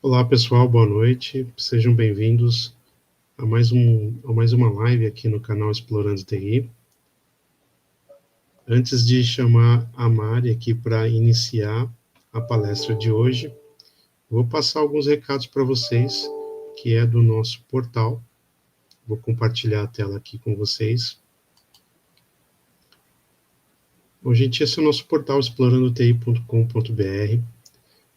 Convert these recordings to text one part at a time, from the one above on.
Olá, pessoal, boa noite. Sejam bem-vindos a mais uma live aqui no canal Explorando TI. Antes de chamar a Mari aqui para iniciar a palestra de hoje, vou passar alguns recados para vocês, que é do nosso portal. Vou compartilhar a tela aqui com vocês. Bom, gente, esse é o nosso portal explorandoti.com.br.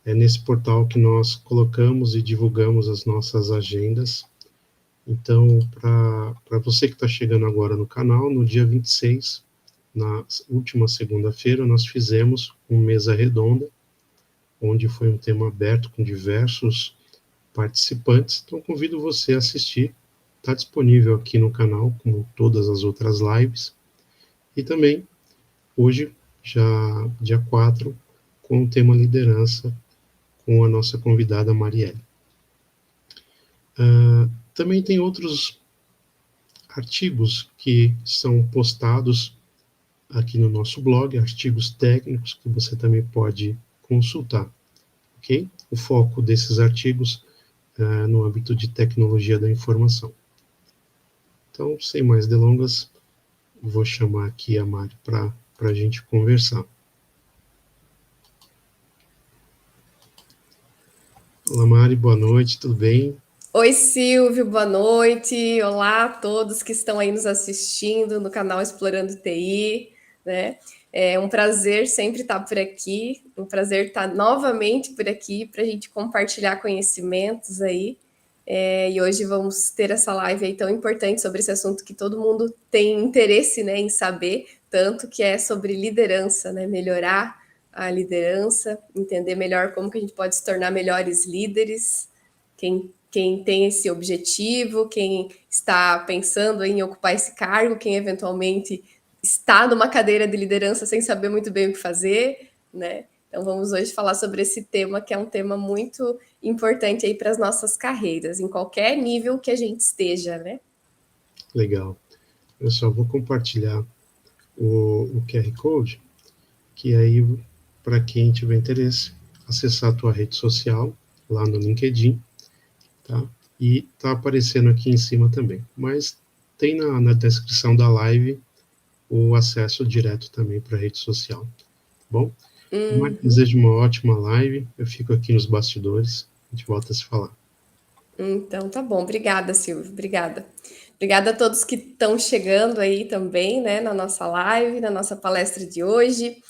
É nesse portal que nós colocamos e divulgamos as nossas agendas. Então, para você que está chegando agora no canal, no dia 26, na última segunda-feira, nós fizemos uma mesa redonda, onde foi um tema aberto com diversos participantes. Então, convido você a assistir. Está disponível aqui no canal, como todas as outras lives. E também, hoje, já dia 4, com o tema liderança, com a nossa convidada Marielle. Também tem outros artigos que são postados aqui no nosso blog, artigos técnicos que você também pode consultar, ok? O foco desses artigos é no âmbito de tecnologia da informação. Então, sem mais delongas, vou chamar aqui a Mari para a gente conversar. Olá, Mari, boa noite, tudo bem? Oi, Silvio, boa noite. Olá a todos que estão aí nos assistindo no canal Explorando TI, né? É um prazer sempre estar por aqui, um prazer estar novamente por aqui para a gente compartilhar conhecimentos aí. E hoje vamos ter essa live aí tão importante sobre esse assunto que todo mundo tem interesse, né, em saber, tanto que é sobre liderança, né? Melhorar a liderança, entender melhor como que a gente pode se tornar melhores líderes. Quem tem esse objetivo, quem está pensando em ocupar esse cargo, quem eventualmente está numa cadeira de liderança sem saber muito bem o que fazer, né? Então vamos hoje falar sobre esse tema, que é um tema muito importante aí para as nossas carreiras, em qualquer nível que a gente esteja, né? Legal. Eu só vou compartilhar o QR Code, que aí, para quem tiver interesse, acessar a tua rede social, lá no LinkedIn, tá? E tá aparecendo aqui em cima também. Mas tem na descrição da live o acesso direto também para a rede social. Tá bom? Mas desejo uma ótima live. Eu fico aqui nos bastidores. A gente volta a se falar. Então tá bom, obrigada, Silvio, obrigada. Obrigada a todos que estão chegando aí também, né, na nossa live, na nossa palestra de hoje.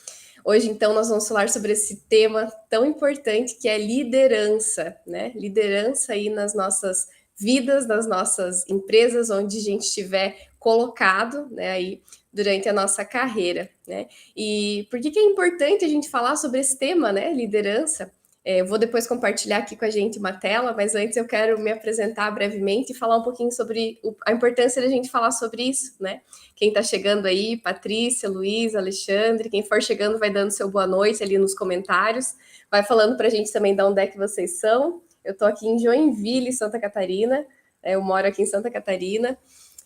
Hoje, então, nós vamos falar sobre esse tema tão importante que é liderança, né? Liderança aí nas nossas vidas, nas nossas empresas, onde a gente estiver colocado, né, aí durante a nossa carreira, né? E por que é importante a gente falar sobre esse tema, né? Liderança. Eu vou depois compartilhar aqui com a gente uma tela, mas antes eu quero me apresentar brevemente e falar um pouquinho sobre a importância da gente falar sobre isso, né? Quem está chegando aí, Patrícia, Luiz, Alexandre, quem for chegando vai dando seu boa noite ali nos comentários, vai falando para a gente também de onde é que vocês são. Eu estou aqui em Joinville, Santa Catarina, eu moro aqui em Santa Catarina,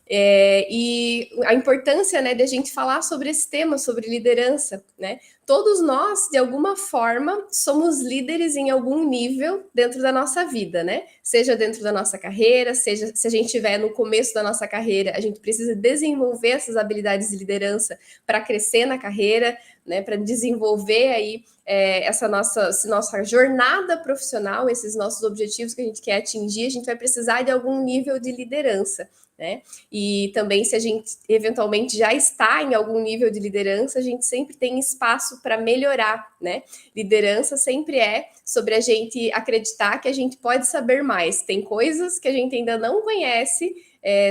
e a importância, né, de a gente falar sobre esse tema, sobre liderança, né? Todos nós, de alguma forma, somos líderes em algum nível dentro da nossa vida, né? Seja dentro da nossa carreira, seja se a gente estiver no começo da nossa carreira, a gente precisa desenvolver essas habilidades de liderança para crescer na carreira, né? Para desenvolver aí essa nossa jornada profissional, esses nossos objetivos que a gente quer atingir, a gente vai precisar de algum nível de liderança, né? E também, se a gente eventualmente já está em algum nível de liderança, a gente sempre tem espaço para melhorar, né? Liderança sempre é sobre a gente acreditar que a gente pode saber mais. Tem coisas que a gente ainda não conhece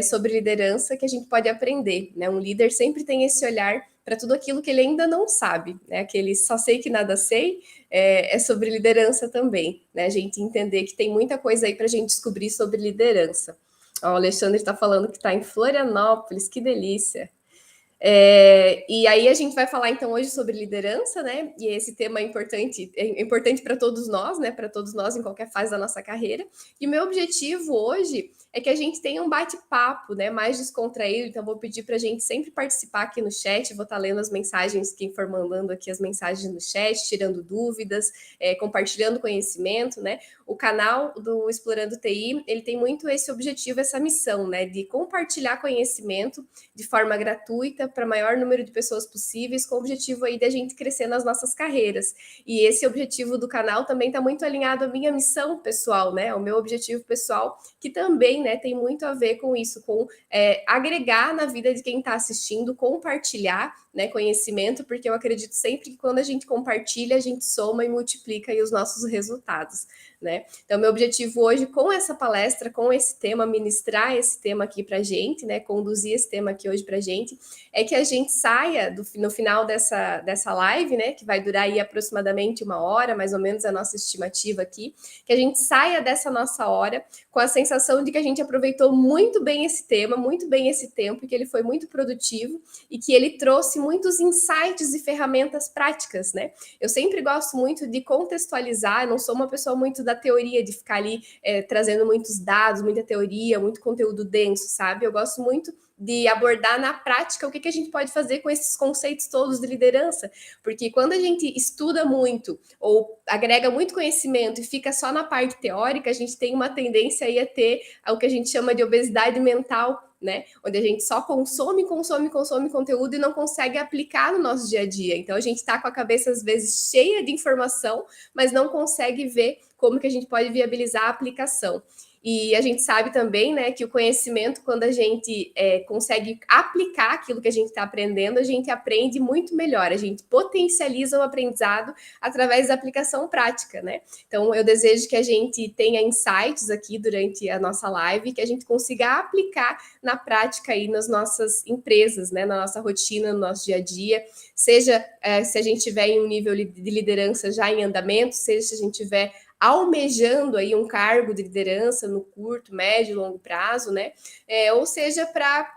sobre liderança que a gente pode aprender, né? Um líder sempre tem esse olhar para tudo aquilo que ele ainda não sabe, né? Aquele só sei que nada sei é sobre liderança também, né? A gente entender que tem muita coisa aí para a gente descobrir sobre liderança. O Alexandre está falando que está em Florianópolis, que delícia. E aí a gente vai falar então hoje sobre liderança, né? E esse tema é importante para todos nós, né? Para todos nós em qualquer fase da nossa carreira. E o meu objetivo hoje é que a gente tenha um bate-papo, né? Mais descontraído. Então vou pedir para a gente sempre participar aqui no chat. Vou estar lendo as mensagens, quem for mandando aqui as mensagens no chat, tirando dúvidas, compartilhando conhecimento, né? O canal do Explorando TI, ele tem muito esse objetivo, essa missão, né? De compartilhar conhecimento de forma gratuita para o maior número de pessoas possíveis, com o objetivo aí de a gente crescer nas nossas carreiras. E esse objetivo do canal também está muito alinhado à minha missão pessoal, né? O meu objetivo pessoal, que também, né, tem muito a ver com isso, com agregar na vida de quem está assistindo, compartilhar, né, conhecimento, porque eu acredito sempre que quando a gente compartilha, a gente soma e multiplica aí os nossos resultados, né? Então, meu objetivo hoje com essa palestra, com esse tema, ministrar esse tema aqui para a gente, né, conduzir esse tema aqui hoje para a gente, é que a gente saia no final dessa live, né, que vai durar aí aproximadamente 1 hora, mais ou menos a nossa estimativa aqui, que a gente saia dessa nossa hora com a sensação de que a gente aproveitou muito bem esse tema, muito bem esse tempo, que ele foi muito produtivo e que ele trouxe muitos insights e ferramentas práticas, né? Eu sempre gosto muito de contextualizar, eu não sou uma pessoa muito da teoria, de ficar ali trazendo muitos dados, muita teoria, muito conteúdo denso, sabe? Eu gosto muito de abordar na prática o que a gente pode fazer com esses conceitos todos de liderança, porque quando a gente estuda muito ou agrega muito conhecimento e fica só na parte teórica, a gente tem uma tendência aí a ter o que a gente chama de obesidade mental, né? Onde a gente só consome conteúdo e não consegue aplicar no nosso dia a dia. Então a gente está com a cabeça às vezes cheia de informação, mas não consegue ver como que a gente pode viabilizar a aplicação. E a gente sabe também, né, que o conhecimento, quando a gente consegue aplicar aquilo que a gente está aprendendo, a gente aprende muito melhor, a gente potencializa o aprendizado através da aplicação prática, né? Então, eu desejo que a gente tenha insights aqui durante a nossa live, que a gente consiga aplicar na prática aí nas nossas empresas, né, na nossa rotina, no nosso dia a dia, seja se a gente estiver em um nível de liderança já em andamento, seja se a gente tiver almejando aí um cargo de liderança no curto, médio e longo prazo, né? Ou seja, para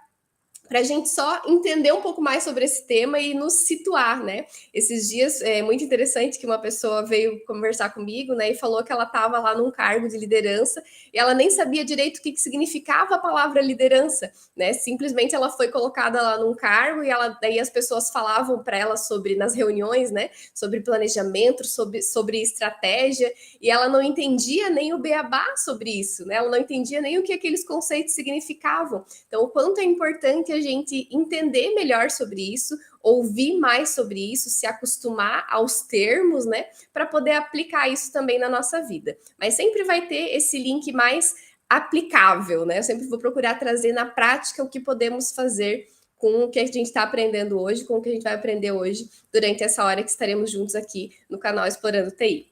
a gente só entender um pouco mais sobre esse tema e nos situar, né? Esses dias é muito interessante que uma pessoa veio conversar comigo, né, e falou que ela estava lá num cargo de liderança e ela nem sabia direito o que significava a palavra liderança, né? Simplesmente ela foi colocada lá num cargo e daí as pessoas falavam para ela sobre, nas reuniões, né, sobre planejamento, sobre estratégia, e ela não entendia nem o beabá sobre isso, né? Ela não entendia nem o que aqueles conceitos significavam. Então, o quanto é importante a gente entender melhor sobre isso, ouvir mais sobre isso, se acostumar aos termos, né, para poder aplicar isso também na nossa vida. Mas sempre vai ter esse link mais aplicável, né? Eu sempre vou procurar trazer na prática o que podemos fazer com o que a gente está aprendendo hoje, com o que a gente vai aprender hoje durante essa hora que estaremos juntos aqui no canal Explorando TI.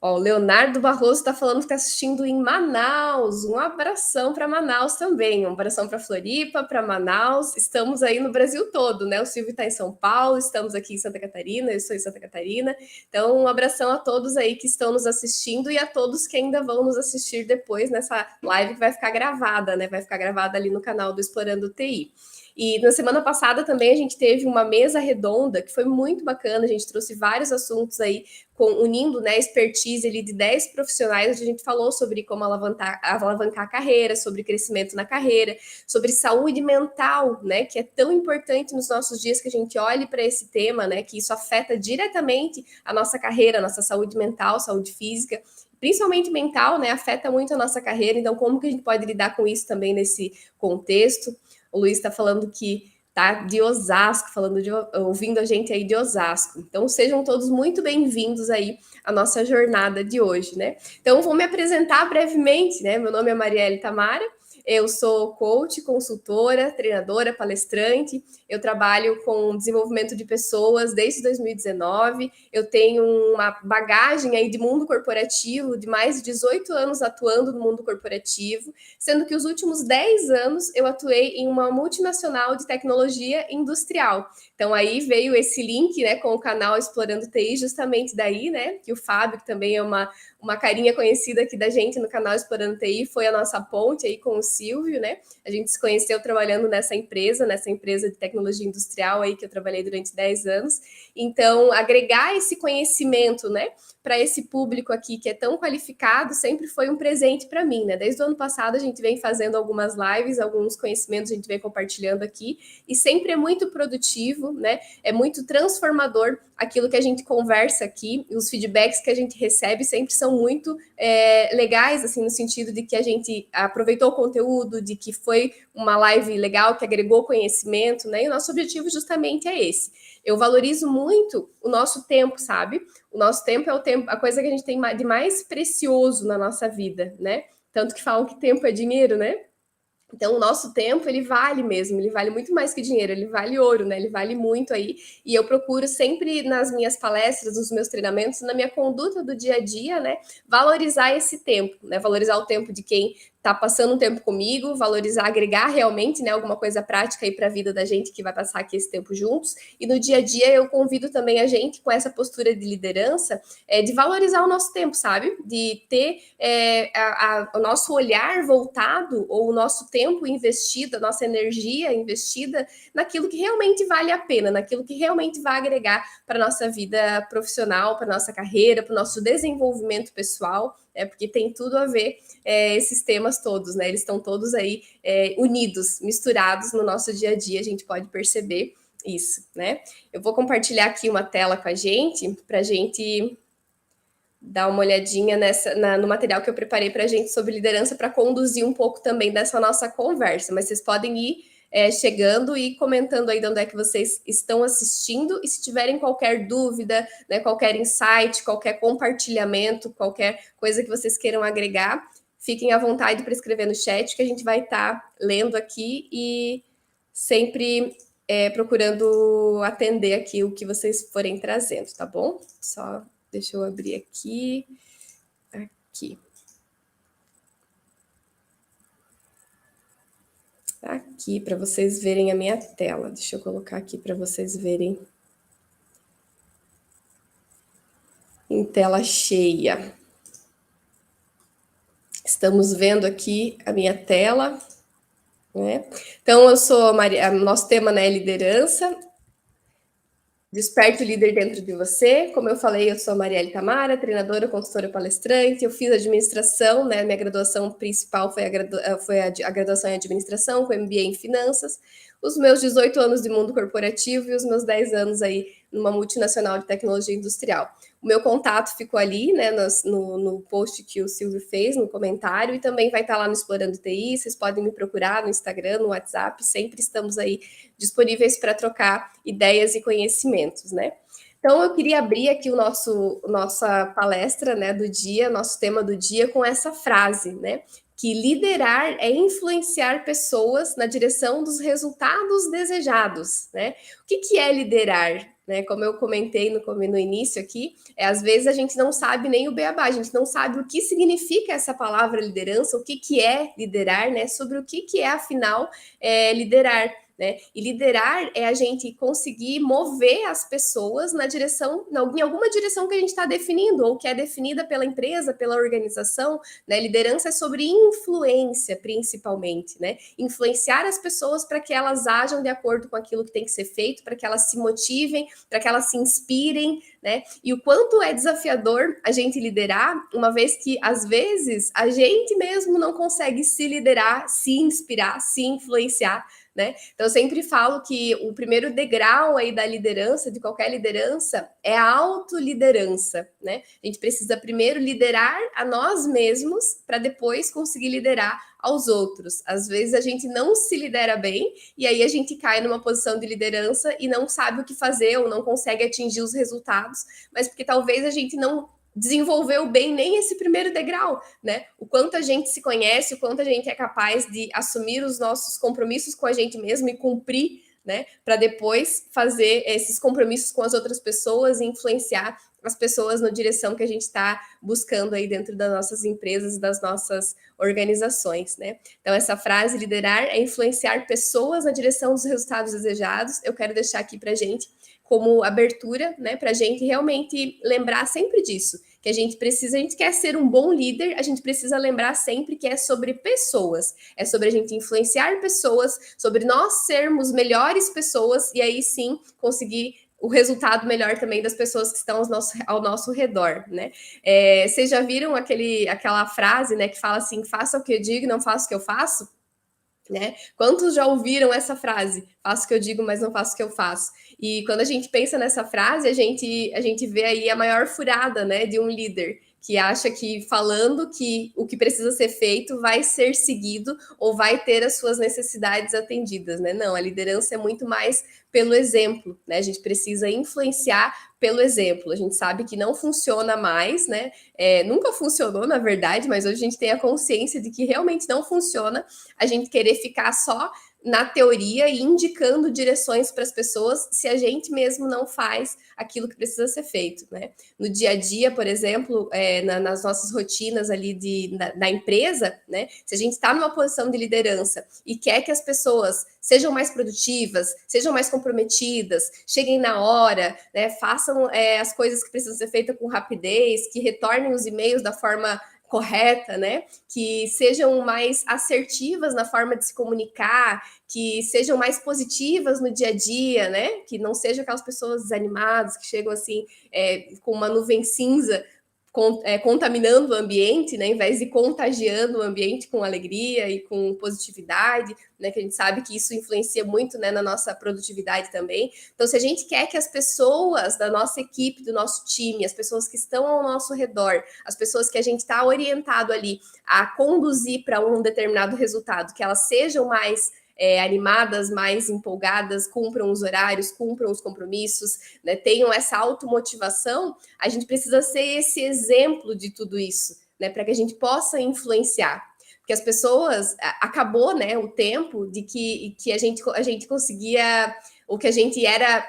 Ó, o Leonardo Barroso está falando que está assistindo em Manaus. Um abração para Manaus também. Um abração para Floripa, para Manaus. Estamos aí no Brasil todo, né? O Silvio está em São Paulo, estamos aqui em Santa Catarina, eu estou em Santa Catarina. Então, um abração a todos aí que estão nos assistindo e a todos que ainda vão nos assistir depois nessa live que vai ficar gravada, né? Vai ficar gravada ali no canal do Explorando TI. E na semana passada também a gente teve uma mesa redonda que foi muito bacana, a gente trouxe vários assuntos aí, unindo, né, expertise ali de 10 profissionais, onde a gente falou sobre como alavancar a carreira, sobre crescimento na carreira, sobre saúde mental, né, que é tão importante nos nossos dias que a gente olhe para esse tema, né, que isso afeta diretamente a nossa carreira, a nossa saúde mental, saúde física, principalmente mental, né, afeta muito a nossa carreira, então como que a gente pode lidar com isso também nesse contexto? O Luiz está falando que tá de Osasco, ouvindo a gente aí de Osasco. Então, sejam todos muito bem-vindos aí à nossa jornada de hoje, né? Então, vou me apresentar brevemente, né? Meu nome é Marielle Tamara, eu sou coach, consultora, treinadora, palestrante, eu trabalho com desenvolvimento de pessoas desde 2019, eu tenho uma bagagem aí de mundo corporativo, de mais de 18 anos atuando no mundo corporativo, sendo que os últimos 10 anos eu atuei em uma multinacional de tecnologia industrial. Então aí veio esse link, né, com o canal Explorando TI, justamente daí, né, que o Fábio, que também é uma carinha conhecida aqui da gente no canal Explorando TI, foi a nossa ponte aí com o Silvio, né? A gente se conheceu trabalhando nessa empresa de tecnologia industrial aí que eu trabalhei durante 10 anos. Então, agregar esse conhecimento, né, para esse público aqui que é tão qualificado, sempre foi um presente para mim, né? Desde o ano passado a gente vem fazendo algumas lives, alguns conhecimentos a gente vem compartilhando aqui, e sempre é muito produtivo, né? É muito transformador aquilo que a gente conversa aqui, e os feedbacks que a gente recebe sempre são muito legais, assim, no sentido de que a gente aproveitou o conteúdo, de que foi uma live legal, que agregou conhecimento, né? E o nosso objetivo justamente é esse. Eu valorizo muito o nosso tempo, sabe? O nosso tempo é a coisa que a gente tem de mais precioso na nossa vida, né? Tanto que falam que tempo é dinheiro, né? Então, o nosso tempo, ele vale mesmo, ele vale muito mais que dinheiro, ele vale ouro, né? Ele vale muito aí. E eu procuro sempre nas minhas palestras, nos meus treinamentos, na minha conduta do dia a dia, né? Valorizar esse tempo, né? Valorizar o tempo de quem tá passando um tempo comigo, valorizar, agregar realmente, né, alguma coisa prática aí para a vida da gente que vai passar aqui esse tempo juntos. E no dia a dia eu convido também a gente com essa postura de liderança, de valorizar o nosso tempo, sabe? De ter o nosso olhar voltado ou o nosso tempo investido, a nossa energia investida naquilo que realmente vale a pena, naquilo que realmente vai agregar para a nossa vida profissional, para a nossa carreira, para o nosso desenvolvimento pessoal, porque tem tudo a ver esses temas todos, né? Eles estão todos aí unidos, misturados no nosso dia a dia, a gente pode perceber isso, né? Eu vou compartilhar aqui uma tela com a gente, para a gente dar uma olhadinha no material que eu preparei para a gente sobre liderança, para conduzir um pouco também dessa nossa conversa, mas vocês podem ir chegando e comentando aí de onde é que vocês estão assistindo, e se tiverem qualquer dúvida, né, qualquer insight, qualquer compartilhamento, qualquer coisa que vocês queiram agregar, fiquem à vontade para escrever no chat, que a gente vai estar lendo aqui e sempre procurando atender aqui o que vocês forem trazendo, tá bom? Só deixa eu abrir aqui. Aqui, para vocês verem a minha tela. Deixa eu colocar aqui para vocês verem em tela cheia. Estamos vendo aqui a minha tela, né? Então, eu sou Maria, nosso tema, né, é liderança. Desperte o líder dentro de você. Como eu falei, eu sou a Marielle Tamara, treinadora, consultora, palestrante. Eu fiz administração, né? Minha graduação principal foi a graduação em administração, com MBA em finanças. Os meus 18 anos de mundo corporativo e os meus 10 anos aí numa multinacional de tecnologia industrial. O meu contato ficou ali, né, no post que o Silvio fez, no comentário, e também vai estar lá no Explorando TI. Vocês podem me procurar no Instagram, no WhatsApp, sempre estamos aí disponíveis para trocar ideias e conhecimentos, né? Então, eu queria abrir aqui nossa palestra, né, do dia, nosso tema do dia, com essa frase, né? Que liderar é influenciar pessoas na direção dos resultados desejados, né? O que é liderar? Né? Como eu comentei no início aqui, às vezes a gente não sabe nem o beabá, a gente não sabe o que significa essa palavra liderança, o que é liderar, né? Sobre o que é, afinal, liderar. Né? E liderar é a gente conseguir mover as pessoas em alguma direção que a gente está definindo, ou que é definida pela empresa, pela organização, né? Liderança é sobre influência, principalmente, né? Influenciar as pessoas para que elas ajam de acordo com aquilo que tem que ser feito, para que elas se motivem, para que elas se inspirem, né? E o quanto é desafiador a gente liderar, uma vez que, às vezes, a gente mesmo não consegue se liderar, se inspirar, se influenciar, né? Então, eu sempre falo que o primeiro degrau aí da liderança, de qualquer liderança, é a autoliderança, né? A gente precisa primeiro liderar a nós mesmos para depois conseguir liderar aos outros. Às vezes a gente não se lidera bem e aí a gente cai numa posição de liderança e não sabe o que fazer ou não consegue atingir os resultados, mas porque talvez a gente não desenvolveu bem nem esse primeiro degrau, né? O quanto a gente se conhece, o quanto a gente é capaz de assumir os nossos compromissos com a gente mesmo e cumprir, né? Para depois fazer esses compromissos com as outras pessoas e influenciar as pessoas na direção que a gente está buscando aí dentro das nossas empresas e das nossas organizações, né? Então, essa frase, liderar, é influenciar pessoas na direção dos resultados desejados. Eu quero deixar aqui para a gente como abertura, né, para a gente realmente lembrar sempre disso, Que a gente quer ser um bom líder, a gente precisa lembrar sempre que é sobre pessoas, é sobre a gente influenciar pessoas, sobre nós sermos melhores pessoas e aí sim conseguir o resultado melhor também das pessoas que estão ao nosso redor, né? Vocês já viram aquela frase, né, que fala assim, faça o que eu digo, não faça o que eu faço? Né? Quantos já ouviram essa frase? Faço o que eu digo, mas não faço o que eu faço. E quando a gente pensa nessa frase, a gente vê aí a maior furada, né, de um líder que acha que falando que o que precisa ser feito vai ser seguido ou vai ter as suas necessidades atendidas, né? Não, a liderança é muito mais pelo exemplo, né? A gente precisa influenciar pelo exemplo. A gente sabe que não funciona mais, né? Nunca funcionou, na verdade, mas hoje a gente tem a consciência de que realmente não funciona a gente querer ficar só na teoria e indicando direções para as pessoas se a gente mesmo não faz aquilo que precisa ser feito, né? No dia a dia, por exemplo, nas nossas rotinas ali da empresa, né? Se a gente está numa posição de liderança e quer que as pessoas sejam mais produtivas, sejam mais comprometidas, cheguem na hora, né? Façam as coisas que precisam ser feitas com rapidez, que retornem os e-mails da forma correta, né? Que sejam mais assertivas na forma de se comunicar, que sejam mais positivas no dia a dia, né? Que não sejam aquelas pessoas desanimadas que chegam assim com uma nuvem cinza contaminando o ambiente, né, em vez de contagiando o ambiente com alegria e com positividade, né, que a gente sabe que isso influencia muito, né, na nossa produtividade também. Então, se a gente quer que as pessoas da nossa equipe, do nosso time, as pessoas que estão ao nosso redor, as pessoas que a gente está orientado ali a conduzir para um determinado resultado, que elas sejam mais animadas, mais empolgadas, cumpram os horários, cumpram os compromissos, né, tenham essa automotivação, a gente precisa ser esse exemplo de tudo isso, né, para que a gente possa influenciar. Porque as pessoas, acabou, né, o tempo de que a gente conseguia, ou que a gente era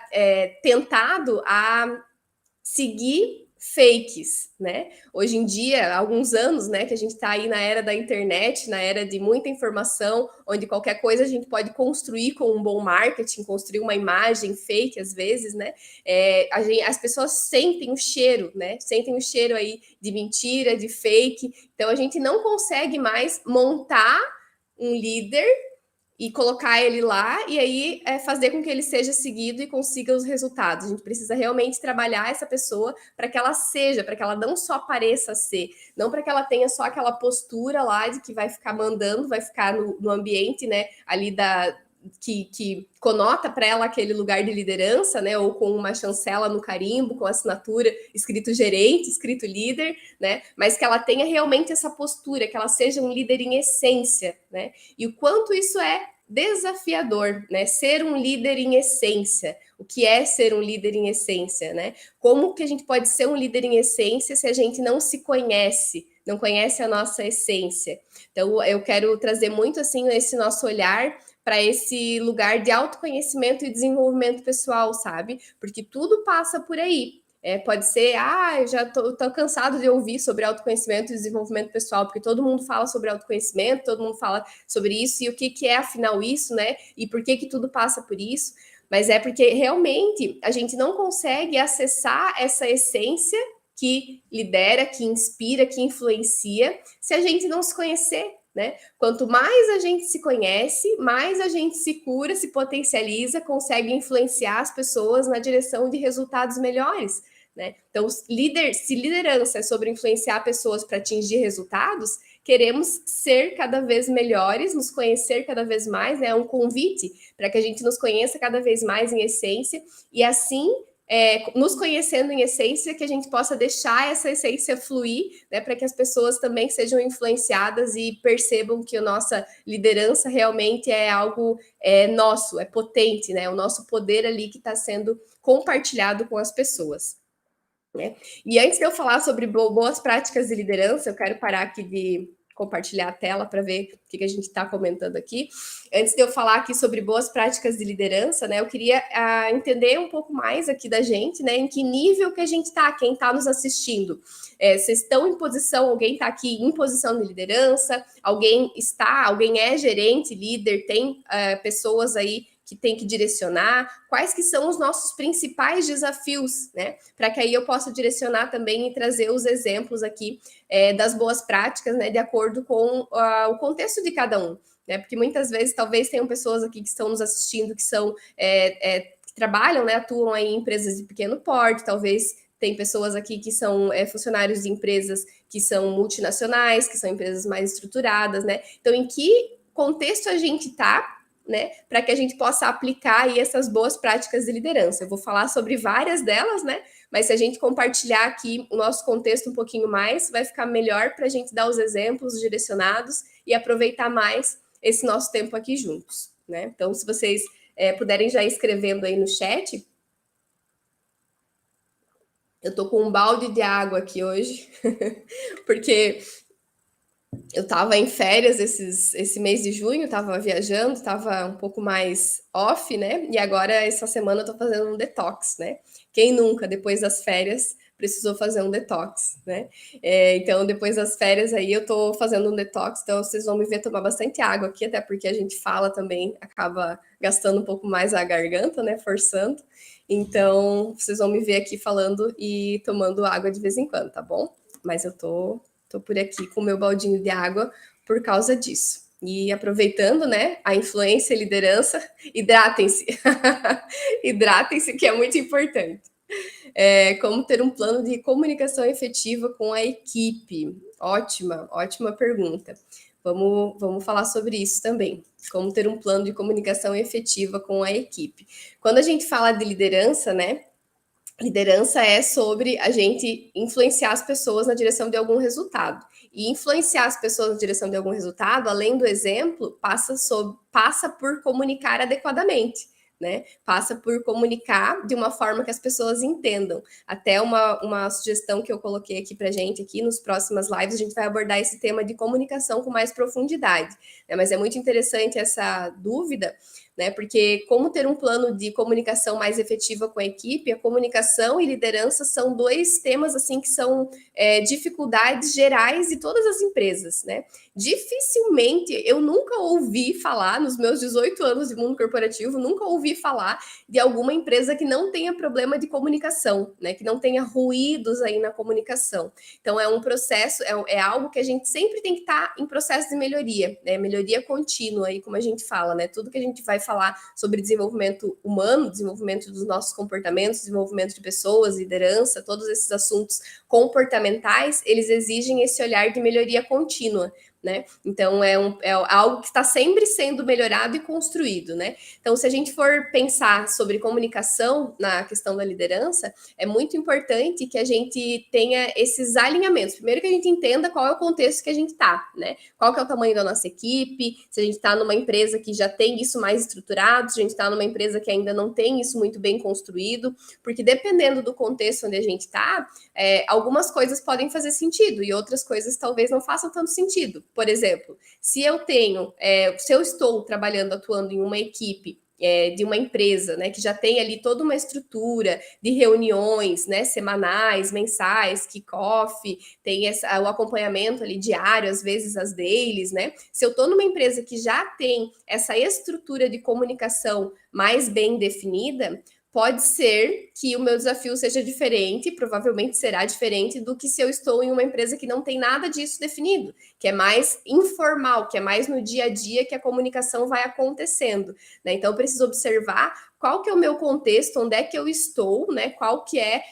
tentado a seguir fakes, né? Hoje em dia, há alguns anos, né, que a gente está aí na era da internet, na era de muita informação, onde qualquer coisa a gente pode construir com um bom marketing, construir uma imagem fake às vezes, né? As pessoas sentem o cheiro, né? Sentem o cheiro aí de mentira, de fake. Então a gente não consegue mais montar um líder e colocar ele lá e aí fazer com que ele seja seguido e consiga os resultados. A gente precisa realmente trabalhar essa pessoa para que ela seja, para que ela não só pareça ser, não para que ela tenha só aquela postura lá de que vai ficar mandando, vai ficar no ambiente, né, ali que conota para ela aquele lugar de liderança, né, ou com uma chancela no carimbo, com assinatura escrito gerente, escrito líder, né, mas que ela tenha realmente essa postura, que ela seja um líder em essência, né, e o quanto isso é desafiador, né, ser um líder em essência. O que é ser um líder em essência, né? Como que a gente pode ser um líder em essência se a gente não se conhece, não conhece a nossa essência? Então, eu quero trazer muito assim esse nosso olhar para esse lugar de autoconhecimento e desenvolvimento pessoal, sabe? Porque tudo passa por aí. Pode ser, eu já tô cansado de ouvir sobre autoconhecimento e desenvolvimento pessoal, porque todo mundo fala sobre autoconhecimento, todo mundo fala sobre isso, e o que é afinal isso, né? E por que tudo passa por isso? Mas é porque realmente a gente não consegue acessar essa essência que lidera, que inspira, que influencia, se a gente não se conhecer, né? Quanto mais a gente se conhece, mais a gente se cura, se potencializa, consegue influenciar as pessoas na direção de resultados melhores, né? Então, se liderança é sobre influenciar pessoas para atingir resultados, queremos ser cada vez melhores, nos conhecer cada vez mais, né? É um convite para que a gente nos conheça cada vez mais em essência e assim nos conhecendo em essência, que a gente possa deixar essa essência fluir, né, para que as pessoas também sejam influenciadas e percebam que a nossa liderança realmente é algo nosso, é potente, né, o nosso poder ali que está sendo compartilhado com as pessoas. Né? E antes de eu falar sobre boas práticas de liderança, eu quero parar aqui de compartilhar a tela para ver o que a gente está comentando aqui. Antes de eu falar aqui sobre boas práticas de liderança, né, eu queria entender um pouco mais aqui da gente, né, em que nível que a gente está, quem está nos assistindo. Vocês estão em posição, alguém está aqui em posição de liderança, alguém é gerente, líder, tem pessoas aí que tem que direcionar, quais que são os nossos principais desafios, né? Para que aí eu possa direcionar também e trazer os exemplos aqui das boas práticas, né? De acordo com o contexto de cada um, né? Porque muitas vezes, talvez tenham pessoas aqui que estão nos assistindo que são que trabalham, né? Atuam aí em empresas de pequeno porte, talvez tem pessoas aqui que são funcionários de empresas que são multinacionais, que são empresas mais estruturadas, né? Então, em que contexto a gente está, né? Para que a gente possa aplicar aí essas boas práticas de liderança. Eu vou falar sobre várias delas, né? Mas se a gente compartilhar aqui o nosso contexto um pouquinho mais, vai ficar melhor para a gente dar os exemplos direcionados e aproveitar mais esse nosso tempo aqui juntos, né? Então, se vocês puderem já ir escrevendo aí no chat. Eu tô com um balde de água aqui hoje, porque eu tava em férias esse mês de junho, tava viajando, tava um pouco mais off, né? E agora, essa semana, eu tô fazendo um detox, né? Quem nunca, depois das férias, precisou fazer um detox, né? Então, depois das férias aí, eu tô fazendo um detox, então vocês vão me ver tomar bastante água aqui, até porque a gente fala também, acaba gastando um pouco mais a garganta, né? Forçando. Então, vocês vão me ver aqui falando e tomando água de vez em quando, tá bom? Mas eu tô por aqui com o meu baldinho de água por causa disso. E aproveitando, né, a influência e liderança, hidratem-se. Hidratem-se, que é muito importante. Como ter um plano de comunicação efetiva com a equipe? Ótima pergunta. Vamos falar sobre isso também. Como ter um plano de comunicação efetiva com a equipe. Quando a gente fala de liderança, né? Liderança é sobre a gente influenciar as pessoas na direção de algum resultado. E influenciar as pessoas na direção de algum resultado, além do exemplo, passa por comunicar adequadamente, né? Passa por comunicar de uma forma que as pessoas entendam. Até uma sugestão que eu coloquei aqui para gente, aqui nos próximas lives, a gente vai abordar esse tema de comunicação com mais profundidade, né? Mas é muito interessante essa dúvida, né? Porque como ter um plano de comunicação mais efetiva com a equipe, a comunicação e liderança são dois temas assim que são dificuldades gerais de todas as empresas, né? Dificilmente, eu nunca ouvi falar, nos meus 18 anos de mundo corporativo, nunca ouvi falar de alguma empresa que não tenha problema de comunicação, né? Que não tenha ruídos aí na comunicação. Então, é um processo, é algo que a gente sempre tem que estar em processo de melhoria, né? Melhoria contínua, aí, como a gente fala, né? Tudo que a gente vai falar sobre desenvolvimento humano, desenvolvimento dos nossos comportamentos, desenvolvimento de pessoas, liderança, todos esses assuntos comportamentais, eles exigem esse olhar de melhoria contínua, né? Então é algo que está sempre sendo melhorado e construído, né? Então, se a gente for pensar sobre comunicação na questão da liderança, é muito importante que a gente tenha esses alinhamentos. Primeiro que a gente entenda qual é o contexto que a gente está, né? Qual que é o tamanho da nossa equipe, se a gente está numa empresa que já tem isso mais estruturado, se a gente está numa empresa que ainda não tem isso muito bem construído, porque dependendo do contexto onde a gente está, algumas coisas podem fazer sentido e outras coisas talvez não façam tanto sentido. Por exemplo, se eu estou trabalhando, atuando em uma equipe de uma empresa, né, que já tem ali toda uma estrutura de reuniões, né, semanais, mensais, kickoff, tem o acompanhamento ali diário, às vezes as dailies, né? Se eu estou numa empresa que já tem essa estrutura de comunicação mais bem definida, pode ser que o meu desafio seja diferente, provavelmente será diferente do que se eu estou em uma empresa que não tem nada disso definido, que é mais informal, que é mais no dia a dia que a comunicação vai acontecendo, né? Então, eu preciso observar qual que é o meu contexto, onde é que eu estou, né? Qual que é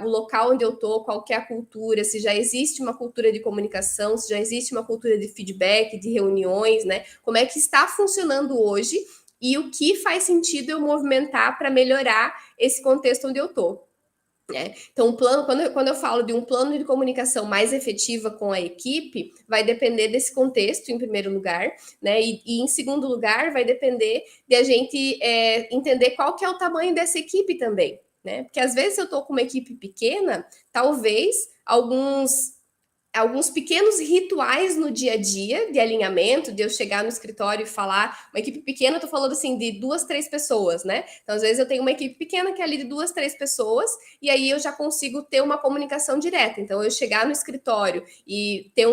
o local onde eu estou, qual que é a cultura, se já existe uma cultura de comunicação, se já existe uma cultura de feedback, de reuniões, né? Como é que está funcionando hoje e o que faz sentido eu movimentar para melhorar esse contexto onde eu estou. Então, o plano, quando eu falo de um plano de comunicação mais efetiva com a equipe, vai depender desse contexto, em primeiro lugar, né? E em segundo lugar, vai depender de a gente entender qual que é o tamanho dessa equipe também, né? Porque às vezes eu estou com uma equipe pequena, talvez alguns alguns pequenos rituais no dia a dia de alinhamento, de eu chegar no escritório e falar, uma equipe pequena, eu tô falando assim, de 2, 3 pessoas, né? Então, às vezes, eu tenho uma equipe pequena que é ali de 2, 3 pessoas, e aí eu já consigo ter uma comunicação direta. Então, eu chegar no escritório e ter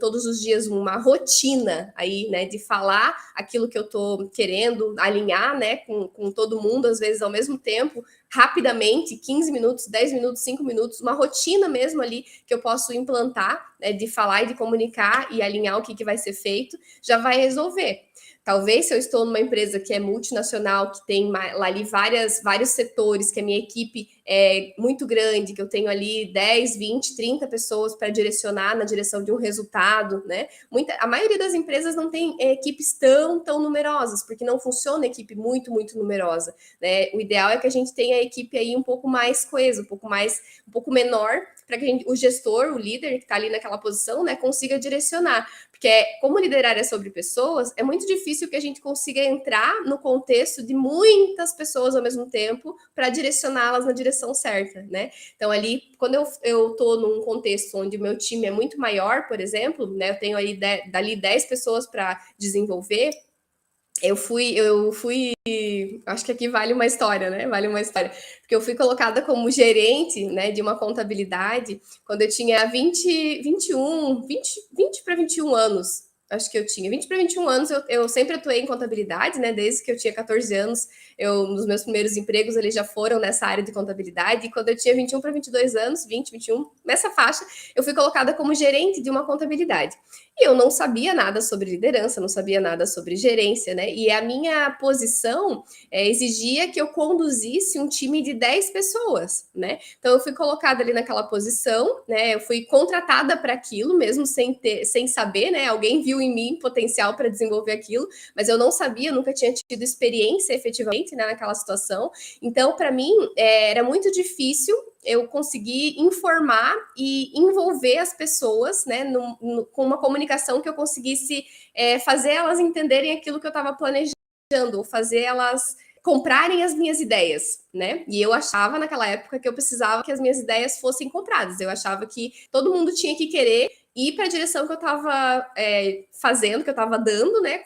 todos os dias uma rotina aí, né, de falar aquilo que eu tô querendo, alinhar, né, com todo mundo, às vezes, ao mesmo tempo, rapidamente, 15 minutos, 10 minutos, 5 minutos, uma rotina mesmo ali que eu posso implantar, né, de falar e de comunicar e alinhar o que vai ser feito, já vai resolver. Talvez se eu estou numa empresa que é multinacional, que tem lá ali vários setores, que a minha equipe é muito grande, que eu tenho ali 10, 20, 30 pessoas para direcionar na direção de um resultado, né? A maioria das empresas não tem equipes tão numerosas, porque não funciona equipe muito numerosa, né? O ideal é que a gente tenha a equipe aí um pouco mais coesa, um pouco menor, para que o gestor, o líder que está ali naquela posição, né, consiga direcionar. Porque como liderar é sobre pessoas, é muito difícil que a gente consiga entrar no contexto de muitas pessoas ao mesmo tempo para direcioná-las na direção certa, né? Então, ali, quando eu estou num contexto onde o meu time é muito maior, por exemplo, né, eu tenho ali dali 10 pessoas para desenvolver, eu fui, acho que aqui vale uma história, né? Vale uma história. Porque eu fui colocada como gerente, né, de uma contabilidade quando eu tinha 20 para 21 anos. Acho que eu tinha 20 para 21 anos, eu sempre atuei em contabilidade, né? Desde que eu tinha 14 anos, nos meus primeiros empregos, eles já foram nessa área de contabilidade. E quando eu tinha 21 para 22 anos, 20, 21, nessa faixa, eu fui colocada como gerente de uma contabilidade. E eu não sabia nada sobre liderança, não sabia nada sobre gerência, né? E a minha posição exigia que eu conduzisse um time de 10 pessoas, né? Então eu fui colocada ali naquela posição, né? Eu fui contratada para aquilo, mesmo sem saber, né? Alguém viu em mim potencial para desenvolver aquilo, mas eu não sabia, nunca tinha tido experiência efetivamente, né, naquela situação. Então, para mim, era muito difícil eu conseguir informar e envolver as pessoas, né, com uma comunicação que eu conseguisse fazer elas entenderem aquilo que eu estava planejando, ou fazer elas comprarem as minhas ideias, né? E eu achava naquela época que eu precisava que as minhas ideias fossem compradas. Eu achava que todo mundo tinha que querer ir para a direção que eu estava fazendo, que eu estava dando, né,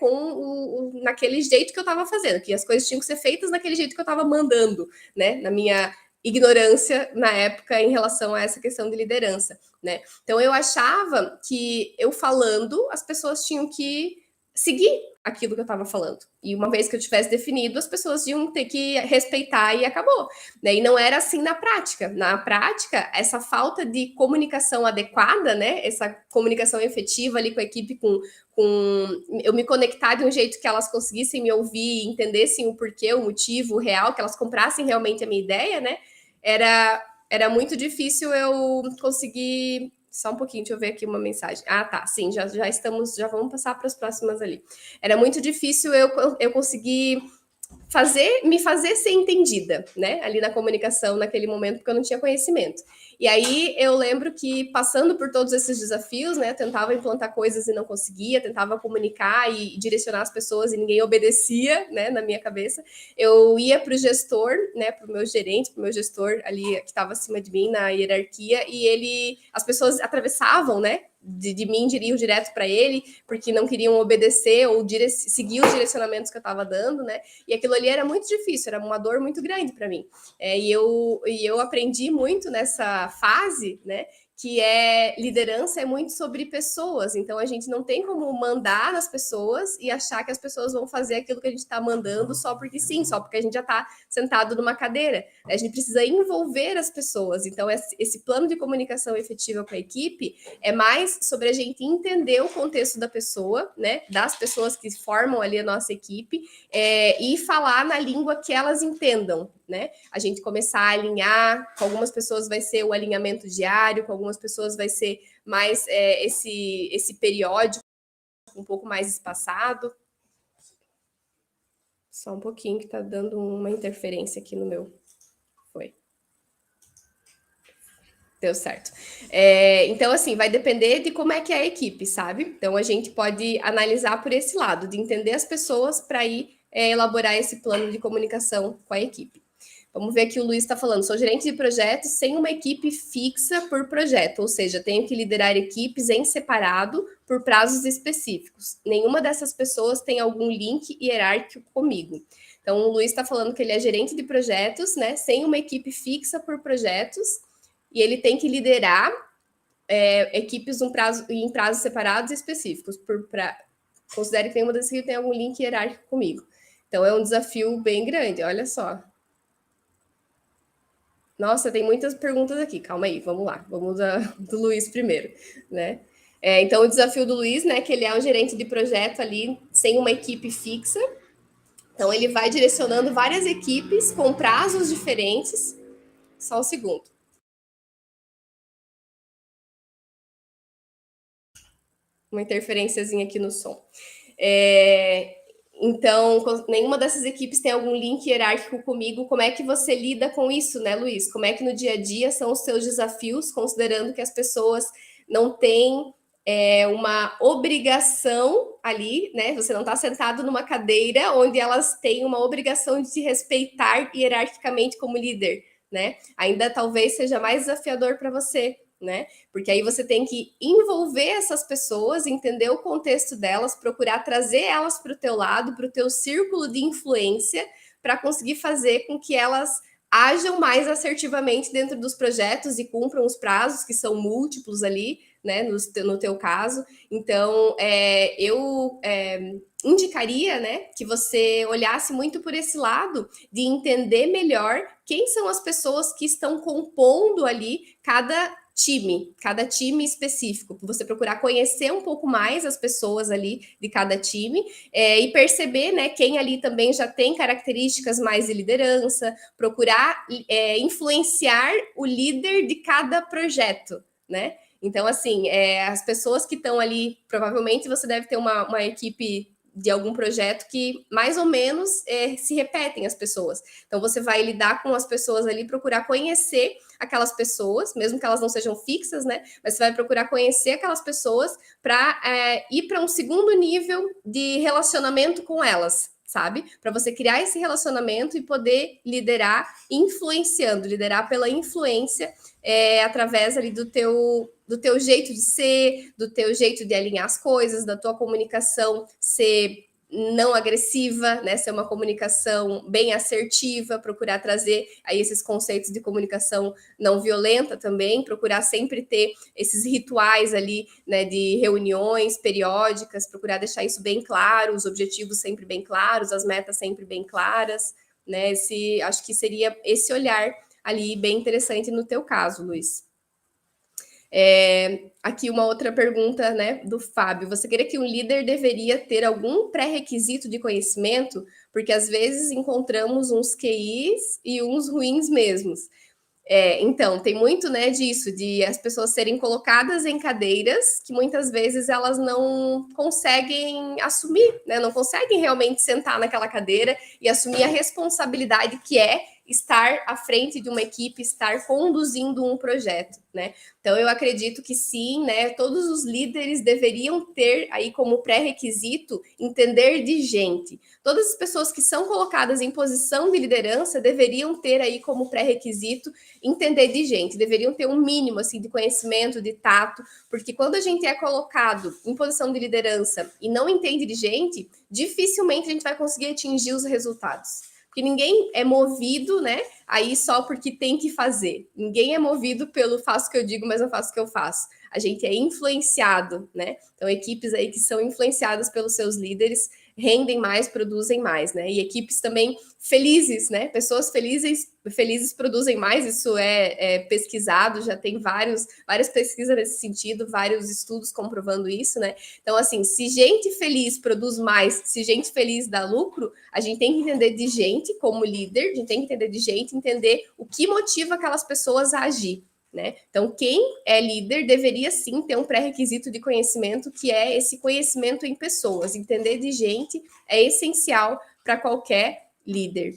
naquele jeito que eu estava fazendo, que as coisas tinham que ser feitas naquele jeito que eu estava mandando, né, na minha ignorância na época em relação a essa questão de liderança, né? Então eu achava que eu falando, as pessoas tinham que seguir aquilo que eu estava falando. E uma vez que eu tivesse definido, as pessoas iam ter que respeitar e acabou. Né? E não era assim na prática. Na prática, essa falta de comunicação adequada, né? Essa comunicação efetiva ali com a equipe, com eu me conectar de um jeito que elas conseguissem me ouvir, entendessem o porquê, o motivo, o real, que elas comprassem realmente a minha ideia, né? Era muito difícil eu conseguir. Só um pouquinho, deixa eu ver aqui uma mensagem. Ah, tá, sim, já estamos, já vamos passar para as próximas ali. Era muito difícil eu conseguir me fazer ser entendida, né? Ali na comunicação, naquele momento, porque eu não tinha conhecimento. E aí eu lembro que, passando por todos esses desafios, né? Tentava implantar coisas e não conseguia, tentava comunicar e direcionar as pessoas e ninguém obedecia, né? Na minha cabeça. Eu ia para o gestor, né? Para o meu gerente, para o meu gestor ali que estava acima de mim na hierarquia, e as pessoas atravessavam, né? De mim diriam direto para ele, porque não queriam obedecer ou seguir os direcionamentos que eu estava dando, né? E aquilo ali era muito difícil, era uma dor muito grande para mim. E eu aprendi muito nessa fase, né? Que liderança é muito sobre pessoas, então a gente não tem como mandar nas pessoas e achar que as pessoas vão fazer aquilo que a gente está mandando só porque sim, só porque a gente já está sentado numa cadeira. A gente precisa envolver as pessoas, então esse plano de comunicação efetiva com a equipe é mais sobre a gente entender o contexto da pessoa, né, das pessoas que formam ali a nossa equipe, e falar na língua que elas entendam, né? A gente começar a alinhar, com algumas pessoas vai ser o alinhamento diário, com algumas pessoas vai ser mais esse periódico, um pouco mais espaçado. Só um pouquinho que tá dando uma interferência aqui no meu. Foi. Deu certo. Então, assim, vai depender de como é que é a equipe, sabe? Então, a gente pode analisar por esse lado, de entender as pessoas para ir elaborar esse plano de comunicação com a equipe. Vamos ver aqui, o Luiz está falando, sou gerente de projetos sem uma equipe fixa por projeto, ou seja, tenho que liderar equipes em separado por prazos específicos. Nenhuma dessas pessoas tem algum link hierárquico comigo. Então, o Luiz está falando que ele é gerente de projetos, né, sem uma equipe fixa por projetos, e ele tem que liderar equipes em prazos separados e específicos. Considere que nenhuma dessas equipes tem algum link hierárquico comigo. Então, é um desafio bem grande, olha só. Nossa, tem muitas perguntas aqui, calma aí, vamos lá. Vamos do Luiz primeiro, né? Então, o desafio do Luiz, né, que ele é um gerente de projeto ali, sem uma equipe fixa. Então, ele vai direcionando várias equipes com prazos diferentes. Só um segundo. Uma interferênciazinha aqui no som. Então, nenhuma dessas equipes tem algum link hierárquico comigo. Como é que você lida com isso, né, Luiz? Como é que no dia a dia são os seus desafios, considerando que as pessoas não têm uma obrigação ali, né? Você não está sentado numa cadeira onde elas têm uma obrigação de te respeitar hierarquicamente como líder, né? Ainda talvez seja mais desafiador para você, né? Porque aí você tem que envolver essas pessoas, entender o contexto delas, procurar trazer elas para o teu lado, para o teu círculo de influência, para conseguir fazer com que elas ajam mais assertivamente dentro dos projetos e cumpram os prazos, que são múltiplos ali, né, no teu caso. Então, eu indicaria, né, que você olhasse muito por esse lado de entender melhor quem são as pessoas que estão compondo ali cada time específico, você procurar conhecer um pouco mais as pessoas ali de cada time e perceber, né, quem ali também já tem características mais de liderança, procurar influenciar o líder de cada projeto, né? Então, assim, as pessoas que estão ali, provavelmente você deve ter uma equipe de algum projeto que mais ou menos se repetem as pessoas. Então, você vai lidar com as pessoas ali, procurar conhecer aquelas pessoas, mesmo que elas não sejam fixas, né? Mas você vai procurar conhecer aquelas pessoas para ir para um segundo nível de relacionamento com elas, sabe? Para você criar esse relacionamento e poder liderar influenciando, liderar pela influência através ali do teu jeito de ser, do teu jeito de alinhar as coisas, da tua comunicação ser não agressiva, né? Ser uma comunicação bem assertiva, procurar trazer aí esses conceitos de comunicação não violenta também, procurar sempre ter esses rituais ali, né, de reuniões periódicas, procurar deixar isso bem claro, os objetivos sempre bem claros, as metas sempre bem claras, né? Acho que seria esse olhar ali bem interessante no teu caso, Luiz. Aqui uma outra pergunta, né, do Fábio. Você crê que um líder deveria ter algum pré-requisito de conhecimento? Porque às vezes encontramos uns QIs e uns ruins mesmos. Então, tem muito, né, disso, de as pessoas serem colocadas em cadeiras que muitas vezes elas não conseguem assumir, né, não conseguem realmente sentar naquela cadeira e assumir a responsabilidade que é estar à frente de uma equipe, estar conduzindo um projeto, né? Então, eu acredito que sim, né? Todos os líderes deveriam ter aí como pré-requisito entender de gente. Todas as pessoas que são colocadas em posição de liderança deveriam ter aí como pré-requisito entender de gente, deveriam ter um mínimo assim de conhecimento, de tato, porque quando a gente é colocado em posição de liderança e não entende de gente, dificilmente a gente vai conseguir atingir os resultados. Porque ninguém é movido, né, aí só porque tem que fazer. Ninguém é movido pelo faço o que eu digo, mas não faço o que eu faço. A gente é influenciado, né? Então, equipes aí que são influenciadas pelos seus líderes rendem mais, produzem mais, né? E equipes também felizes, né? Pessoas felizes produzem mais, isso é pesquisado, já tem várias pesquisas nesse sentido, vários estudos comprovando isso, né? Então, assim, se gente feliz produz mais, se gente feliz dá lucro, a gente tem que entender de gente como líder, a gente tem que entender de gente, entender o que motiva aquelas pessoas a agir, né? Então, quem é líder deveria sim ter um pré-requisito de conhecimento, que é esse conhecimento em pessoas. Entender de gente é essencial para qualquer líder.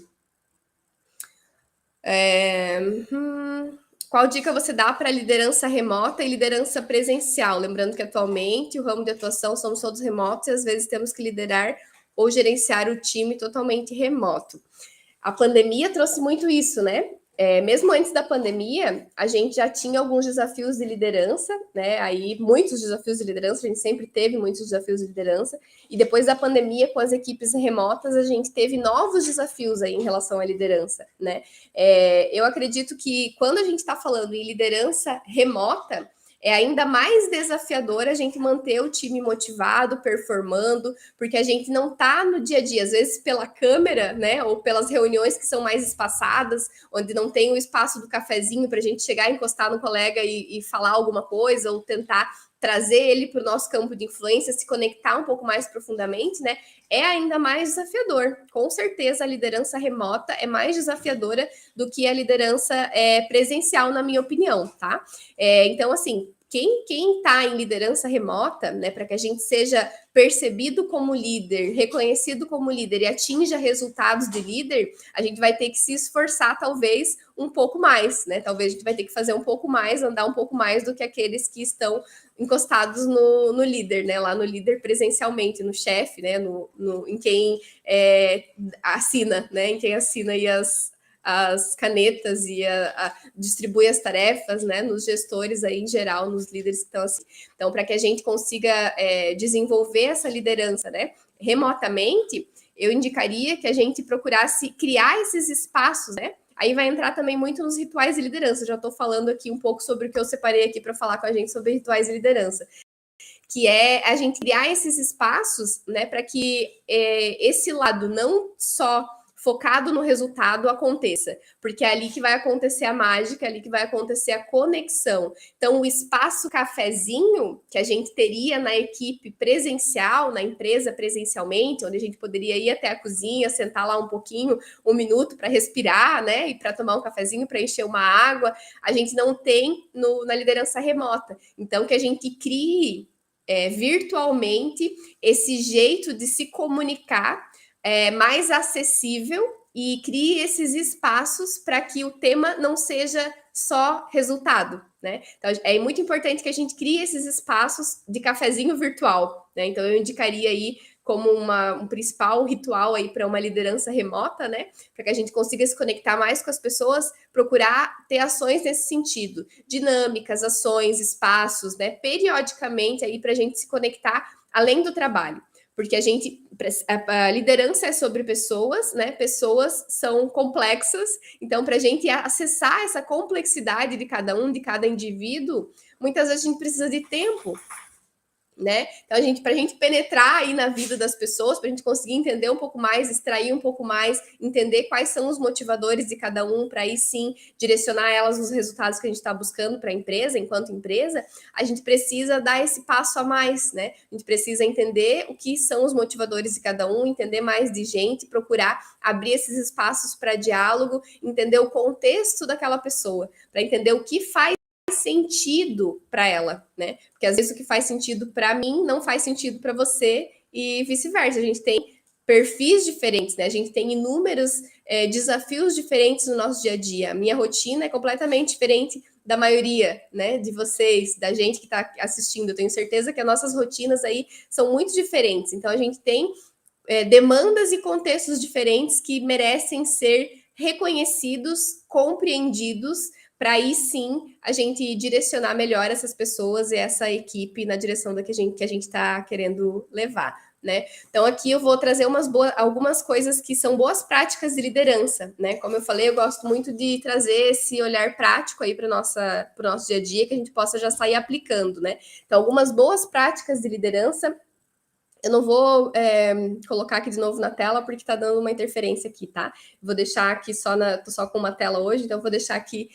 Qual dica você dá para liderança remota e liderança presencial? Lembrando que atualmente o ramo de atuação somos todos remotos e às vezes temos que liderar ou gerenciar o time totalmente remoto. a pandemia trouxe muito isso, né? Mesmo antes da pandemia, a gente já tinha alguns desafios de liderança, né? Aí, muitos desafios de liderança, a gente sempre teve muitos desafios de liderança, e depois da pandemia, com as equipes remotas, a gente teve novos desafios aí em relação à liderança, né? Eu acredito que quando a gente está falando em liderança remota, é ainda mais desafiador a gente manter o time motivado, performando, porque a gente não está no dia a dia, às vezes pela câmera, né, ou pelas reuniões que são mais espaçadas, onde não tem o espaço do cafezinho para a gente chegar, encostar no colega e falar alguma coisa, ou tentar trazer ele para o nosso campo de influência, se conectar um pouco mais profundamente, né? É ainda mais desafiador. Com certeza, a liderança remota é mais desafiadora do que a liderança presencial, na minha opinião, tá? Então, assim, quem está em liderança remota, né, para que a gente seja percebido como líder, reconhecido como líder e atinja resultados de líder, a gente vai ter que se esforçar, talvez, um pouco mais, né? Talvez a gente vai ter que fazer um pouco mais, andar um pouco mais do que aqueles que estão encostados no líder, né? Lá no líder presencialmente, no chefe, né? Em quem assina, né? Em quem assina aí as canetas e distribui as tarefas, né, nos gestores aí em geral, nos líderes que estão assim. Então, para que a gente consiga desenvolver essa liderança, né, remotamente, eu indicaria que a gente procurasse criar esses espaços, né? Aí vai entrar também muito nos rituais de liderança. Já estou falando aqui um pouco sobre o que eu separei aqui para falar com a gente sobre rituais de liderança, que é a gente criar esses espaços, né, para que esse lado não só focado no resultado aconteça, porque é ali que vai acontecer a mágica, é ali que vai acontecer a conexão. Então, o espaço cafezinho que a gente teria na equipe presencial, na empresa presencialmente, onde a gente poderia ir até a cozinha, sentar lá um pouquinho, um minuto para respirar, né, e para tomar um cafezinho, para encher uma água, a gente não tem na liderança remota. Então, que a gente crie virtualmente esse jeito de se comunicar mais acessível e crie esses espaços para que o tema não seja só resultado, né? Então, é muito importante que a gente crie esses espaços de cafezinho virtual, né? Então, eu indicaria aí como um principal ritual aí para uma liderança remota, né? Para que a gente consiga se conectar mais com as pessoas, procurar ter ações nesse sentido, dinâmicas, ações, espaços, né? Periodicamente aí para a gente se conectar além do trabalho. Porque a liderança é sobre pessoas, né? Pessoas são complexas, então, para a gente acessar essa complexidade de cada um, de cada indivíduo, muitas vezes a gente precisa de tempo, né? Então, para a gente penetrar aí na vida das pessoas, para a gente conseguir entender um pouco mais, extrair um pouco mais, entender quais são os motivadores de cada um, para aí sim direcionar elas nos resultados que a gente está buscando para a empresa, enquanto empresa, a gente precisa dar esse passo a mais, né? A gente precisa entender o que são os motivadores de cada um, entender mais de gente, procurar abrir esses espaços para diálogo, entender o contexto daquela pessoa, para entender o que faz sentido para ela, né? Porque às vezes o que faz sentido para mim não faz sentido para você e vice-versa. A gente tem perfis diferentes, né? A gente tem inúmeros desafios diferentes no nosso dia a dia. A minha rotina é completamente diferente da maioria, né? De vocês, da gente que está assistindo. Eu tenho certeza que as nossas rotinas aí são muito diferentes. Então a gente tem demandas e contextos diferentes que merecem ser reconhecidos, compreendidos, para aí sim a gente direcionar melhor essas pessoas e essa equipe na direção da que a gente está querendo levar, né? Então aqui eu vou trazer algumas coisas que são boas práticas de liderança, né? Como eu falei, eu gosto muito de trazer esse olhar prático aí para o nosso dia a dia, que a gente possa já sair aplicando, né? Então, algumas boas práticas de liderança. Eu não vou colocar aqui de novo na tela, porque está dando uma interferência aqui, tá? Vou deixar aqui tô só com uma tela hoje, então vou deixar aqui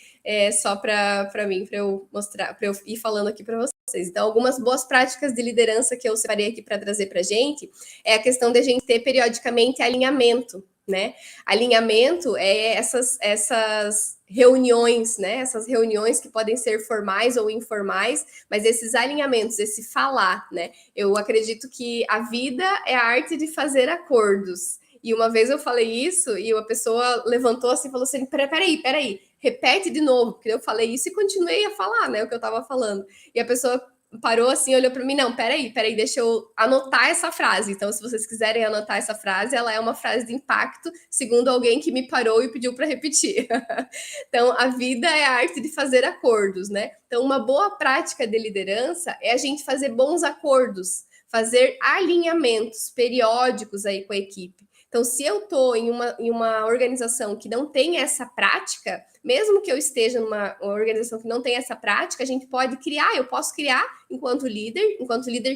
só para mim, para eu mostrar, para eu ir falando aqui para vocês. Então, algumas boas práticas de liderança que eu separei aqui para trazer para a gente é a questão de a gente ter periodicamente alinhamento, né? Alinhamento é essas reuniões, né? Essas reuniões que podem ser formais ou informais, mas esses alinhamentos, esse falar, né? Eu acredito que a vida é a arte de fazer acordos. E uma vez eu falei isso e uma pessoa levantou assim e falou assim: peraí, repete de novo, porque eu falei isso e continuei a falar, né? O que eu estava falando. E a pessoa parou assim, olhou para mim, não, peraí, deixa eu anotar essa frase. Então, se vocês quiserem anotar essa frase, ela é uma frase de impacto, segundo alguém que me parou e pediu para repetir. Então, a vida é a arte de fazer acordos, né? Então, uma boa prática de liderança é a gente fazer bons acordos, fazer alinhamentos periódicos aí com a equipe. Então, se eu estou em uma organização que não tem essa prática, mesmo que eu esteja numa organização que não tem essa prática, a gente pode criar, eu posso criar enquanto líder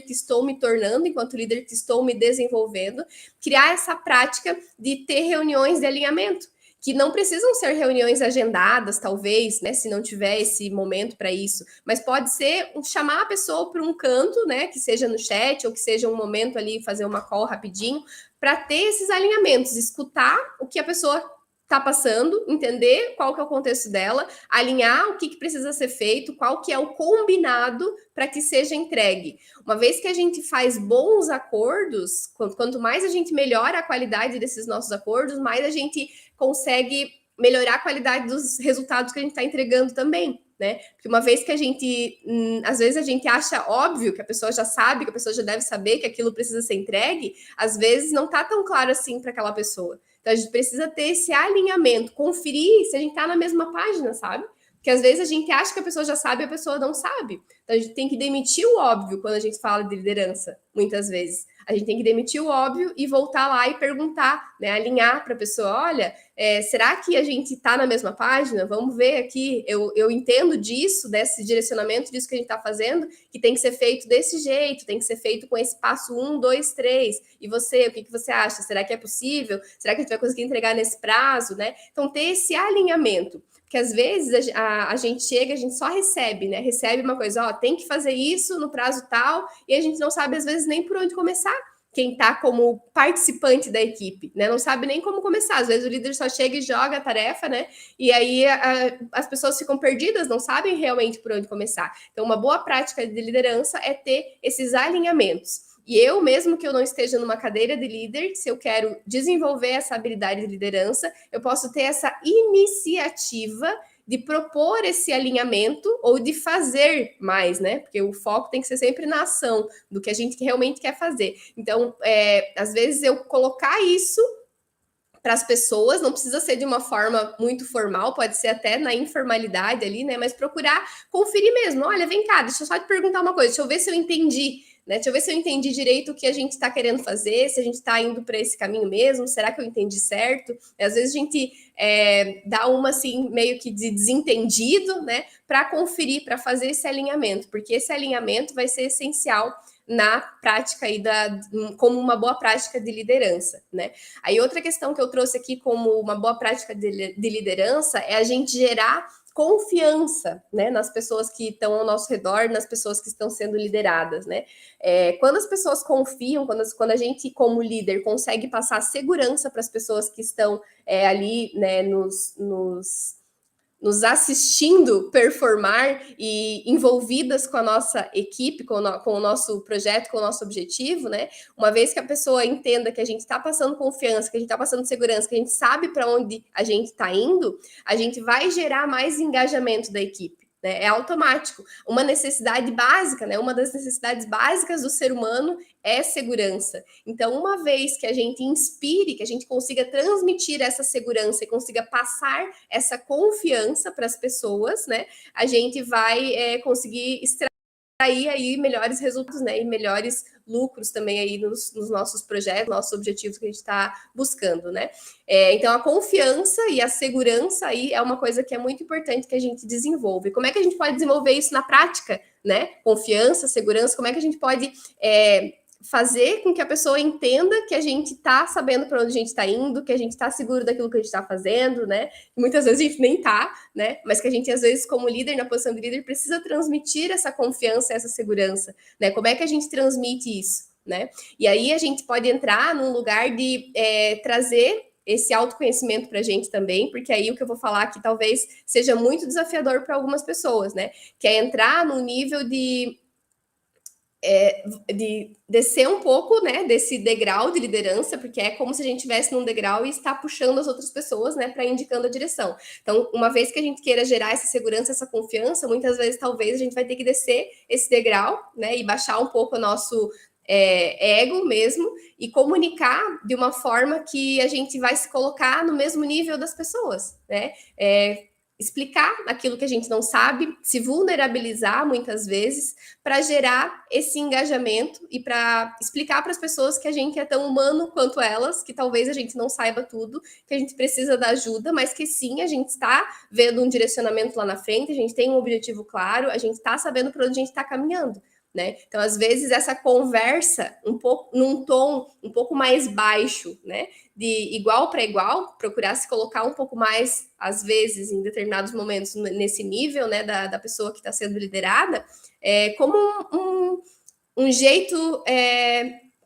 que estou me tornando, enquanto líder que estou me desenvolvendo, criar essa prática de ter reuniões de alinhamento, que não precisam ser reuniões agendadas, talvez, né, se não tiver esse momento para isso, mas pode ser chamar a pessoa para um canto, né, que seja no chat ou que seja um momento ali, fazer uma call rapidinho, para ter esses alinhamentos, escutar o que a pessoa está passando, entender qual que é o contexto dela, alinhar o que precisa ser feito, qual que é o combinado para que seja entregue. Uma vez que a gente faz bons acordos, quanto mais a gente melhora a qualidade desses nossos acordos, mais a gente consegue melhorar a qualidade dos resultados que a gente está entregando também, né? Porque uma vez que a gente, às vezes a gente acha óbvio que a pessoa já sabe, que a pessoa já deve saber que aquilo precisa ser entregue, às vezes não está tão claro assim para aquela pessoa. Então a gente precisa ter esse alinhamento, conferir se a gente está na mesma página, sabe? Porque às vezes a gente acha que a pessoa já sabe e a pessoa não sabe. Então a gente tem que demitir o óbvio quando a gente fala de liderança, muitas vezes. A gente tem que demitir o óbvio e voltar lá e perguntar, né? Alinhar para a pessoa, olha, será que a gente está na mesma página? Vamos ver aqui, eu entendo disso, desse direcionamento disso que a gente está fazendo, que tem que ser feito desse jeito, tem que ser feito com esse passo 1, 2, 3. E você, o que você acha? Será que é possível? Será que a gente vai conseguir entregar nesse prazo, né? Então, ter esse alinhamento. Porque às vezes a gente chega, a gente só recebe, né? Recebe uma coisa, ó, tem que fazer isso no prazo tal, e a gente não sabe, às vezes, nem por onde começar. Quem está como participante da equipe, né? Não sabe nem como começar. Às vezes o líder só chega e joga a tarefa, né? E aí as pessoas ficam perdidas, não sabem realmente por onde começar. Então, uma boa prática de liderança é ter esses alinhamentos. E eu, mesmo que eu não esteja numa cadeira de líder, se eu quero desenvolver essa habilidade de liderança, eu posso ter essa iniciativa de propor esse alinhamento ou de fazer mais, né? Porque o foco tem que ser sempre na ação, do que a gente realmente quer fazer. Então, às vezes eu colocar isso para as pessoas, não precisa ser de uma forma muito formal, pode ser até na informalidade ali, né? Mas procurar conferir mesmo. Olha, vem cá, deixa eu só te perguntar uma coisa, deixa eu ver se eu entendi. Né? Deixa eu ver se eu entendi direito o que a gente está querendo fazer, se a gente está indo para esse caminho mesmo, será que eu entendi certo? Às vezes a gente dá uma assim, meio que de desentendido, né? Para conferir, para fazer esse alinhamento, porque esse alinhamento vai ser essencial na prática aí como uma boa prática de liderança, né? Aí outra questão que eu trouxe aqui como uma boa prática de liderança é a gente gerar confiança, né, nas pessoas que estão ao nosso redor, nas pessoas que estão sendo lideradas, né? Quando as pessoas confiam, quando a gente, como líder, consegue passar segurança para as pessoas que estão ali, né, nos assistindo performar e envolvidas com a nossa equipe, com o nosso projeto, com o nosso objetivo, né? Uma vez que a pessoa entenda que a gente está passando confiança, que a gente está passando segurança, que a gente sabe para onde a gente está indo, a gente vai gerar mais engajamento da equipe. Né? É automático. Uma necessidade básica, né? Uma das necessidades básicas do ser humano é segurança. Então, uma vez que a gente inspire, que a gente consiga transmitir essa segurança e consiga passar essa confiança para as pessoas, né? A gente vai conseguir extrair aí melhores resultados, né? E melhores lucros também aí nos nossos projetos, nossos objetivos que a gente está buscando, né? Então, a confiança e a segurança aí é uma coisa que é muito importante que a gente desenvolva. E como é que a gente pode desenvolver isso na prática, né? Confiança, segurança, como é que a gente pode fazer com que a pessoa entenda que a gente está sabendo para onde a gente está indo, que a gente está seguro daquilo que a gente está fazendo, né? E muitas vezes a gente nem está, né? Mas que a gente, às vezes, como líder, na posição de líder, precisa transmitir essa confiança, essa segurança, né? Como é que a gente transmite isso, né? E aí a gente pode entrar num lugar de trazer esse autoconhecimento para a gente também, porque aí o que eu vou falar aqui talvez seja muito desafiador para algumas pessoas, né? Que é entrar num nível de de descer um pouco, né, desse degrau de liderança, porque é como se a gente estivesse num degrau e está puxando as outras pessoas, né, para indicando a direção. Então, uma vez que a gente queira gerar essa segurança, essa confiança, muitas vezes, talvez, a gente vai ter que descer esse degrau, né, e baixar um pouco o nosso ego mesmo, e comunicar de uma forma que a gente vai se colocar no mesmo nível das pessoas, né, explicar aquilo que a gente não sabe, se vulnerabilizar muitas vezes, para gerar esse engajamento e para explicar para as pessoas que a gente é tão humano quanto elas, que talvez a gente não saiba tudo, que a gente precisa da ajuda, mas que sim, a gente está vendo um direcionamento lá na frente, a gente tem um objetivo claro, a gente está sabendo para onde a gente está caminhando. Né? Então, às vezes, essa conversa um pouco num tom um pouco mais baixo, né? De igual para igual, procurar se colocar um pouco mais, às vezes, em determinados momentos, nesse nível, né, da pessoa que está sendo liderada, como um jeito,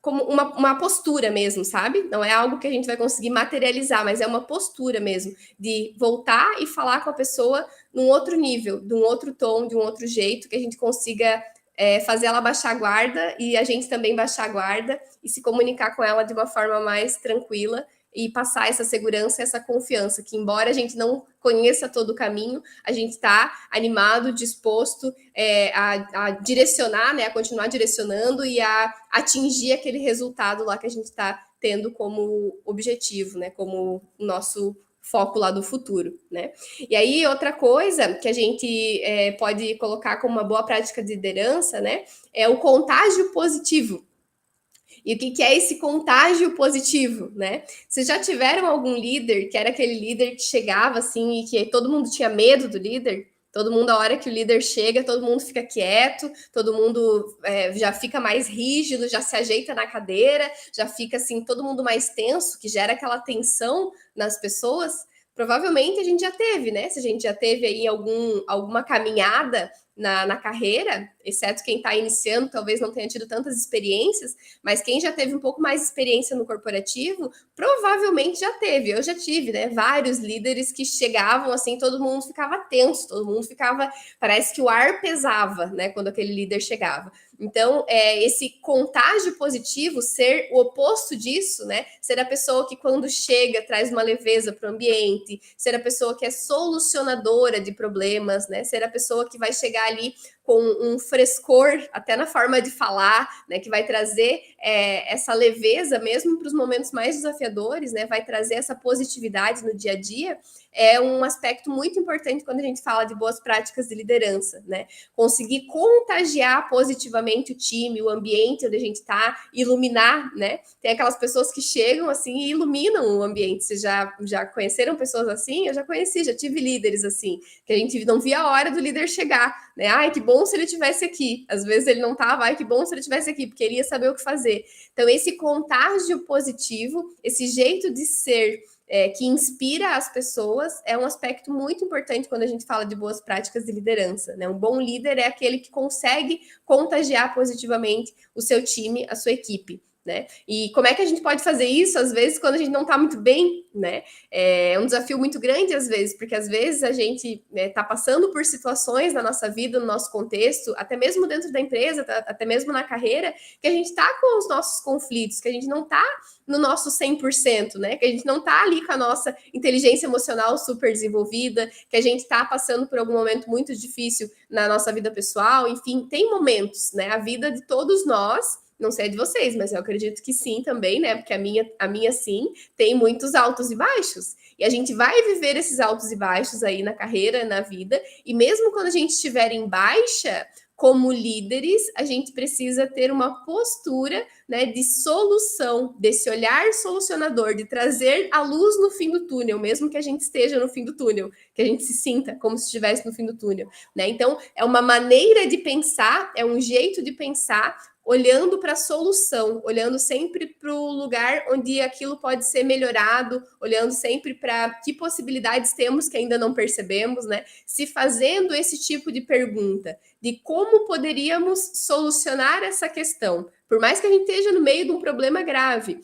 como uma postura mesmo, sabe? Não é algo que a gente vai conseguir materializar, mas é uma postura mesmo, de voltar e falar com a pessoa num outro nível, de um outro tom, de um outro jeito, que a gente consiga fazer ela baixar a guarda e a gente também baixar a guarda e se comunicar com ela de uma forma mais tranquila e passar essa segurança, essa confiança, que embora a gente não conheça todo o caminho, a gente está animado, disposto a direcionar, né, a continuar direcionando e a atingir aquele resultado lá que a gente está tendo como objetivo, né, como o nosso foco lá do futuro, né? E aí, outra coisa que a gente pode colocar como uma boa prática de liderança, né, é o contágio positivo. E o que é esse contágio positivo, né? Vocês já tiveram algum líder que era aquele líder que chegava assim e que todo mundo tinha medo do líder? Todo mundo, a hora que o líder chega, todo mundo fica quieto, todo mundo já fica mais rígido, já se ajeita na cadeira, já fica assim, todo mundo mais tenso, que gera aquela tensão nas pessoas. Provavelmente a gente já teve, né? Se a gente já teve aí alguma caminhada na carreira, exceto quem está iniciando, talvez não tenha tido tantas experiências, mas quem já teve um pouco mais de experiência no corporativo, provavelmente já teve. Eu já tive, né? Vários líderes que chegavam assim, todo mundo ficava tenso, todo mundo ficava, parece que o ar pesava, né? Quando aquele líder chegava. Então, esse contágio positivo, ser o oposto disso, né? Ser a pessoa que quando chega traz uma leveza para o ambiente, ser a pessoa que é solucionadora de problemas, né? Ser a pessoa que vai chegar ali com um frescor, até na forma de falar, né, que vai trazer essa leveza mesmo para os momentos mais desafiadores, né, vai trazer essa positividade no dia a dia, é um aspecto muito importante quando a gente fala de boas práticas de liderança, né? Conseguir contagiar positivamente o time, o ambiente onde a gente está, iluminar, né? Tem aquelas pessoas que chegam assim e iluminam o ambiente. Vocês já conheceram pessoas assim? Eu já conheci, já tive líderes assim, que a gente não via a hora do líder chegar, né? Ai, que bom se ele tivesse aqui. Às vezes ele não estava, ai, que bom se ele tivesse aqui, porque ele ia saber o que fazer. Então, esse contágio positivo, esse jeito de ser que inspira as pessoas, é um aspecto muito importante quando a gente fala de boas práticas de liderança, né? Um bom líder é aquele que consegue contagiar positivamente o seu time, a sua equipe. Né? E como é que a gente pode fazer isso, às vezes, quando a gente não está muito bem, né? É um desafio muito grande, às vezes, porque às vezes a gente está passando por situações na nossa vida, no nosso contexto, até mesmo dentro da empresa, até mesmo na carreira, que a gente está com os nossos conflitos, que a gente não está no nosso 100%, né? Que a gente não está ali com a nossa inteligência emocional super desenvolvida, que a gente está passando por algum momento muito difícil na nossa vida pessoal, enfim, tem momentos, né? A vida de todos nós, não sei de vocês, mas eu acredito que sim também, né? Porque a minha sim, tem muitos altos e baixos. E a gente vai viver esses altos e baixos aí na carreira, na vida, e mesmo quando a gente estiver em baixa, como líderes, a gente precisa ter uma postura, né, de solução, desse olhar solucionador, de trazer a luz no fim do túnel, mesmo que a gente esteja no fim do túnel, que a gente se sinta como se estivesse no fim do túnel, né? Então, é uma maneira de pensar, é um jeito de pensar, olhando para a solução, olhando sempre para o lugar onde aquilo pode ser melhorado, olhando sempre para que possibilidades temos que ainda não percebemos, né? Se fazendo esse tipo de pergunta, de como poderíamos solucionar essa questão. Por mais que a gente esteja no meio de um problema grave,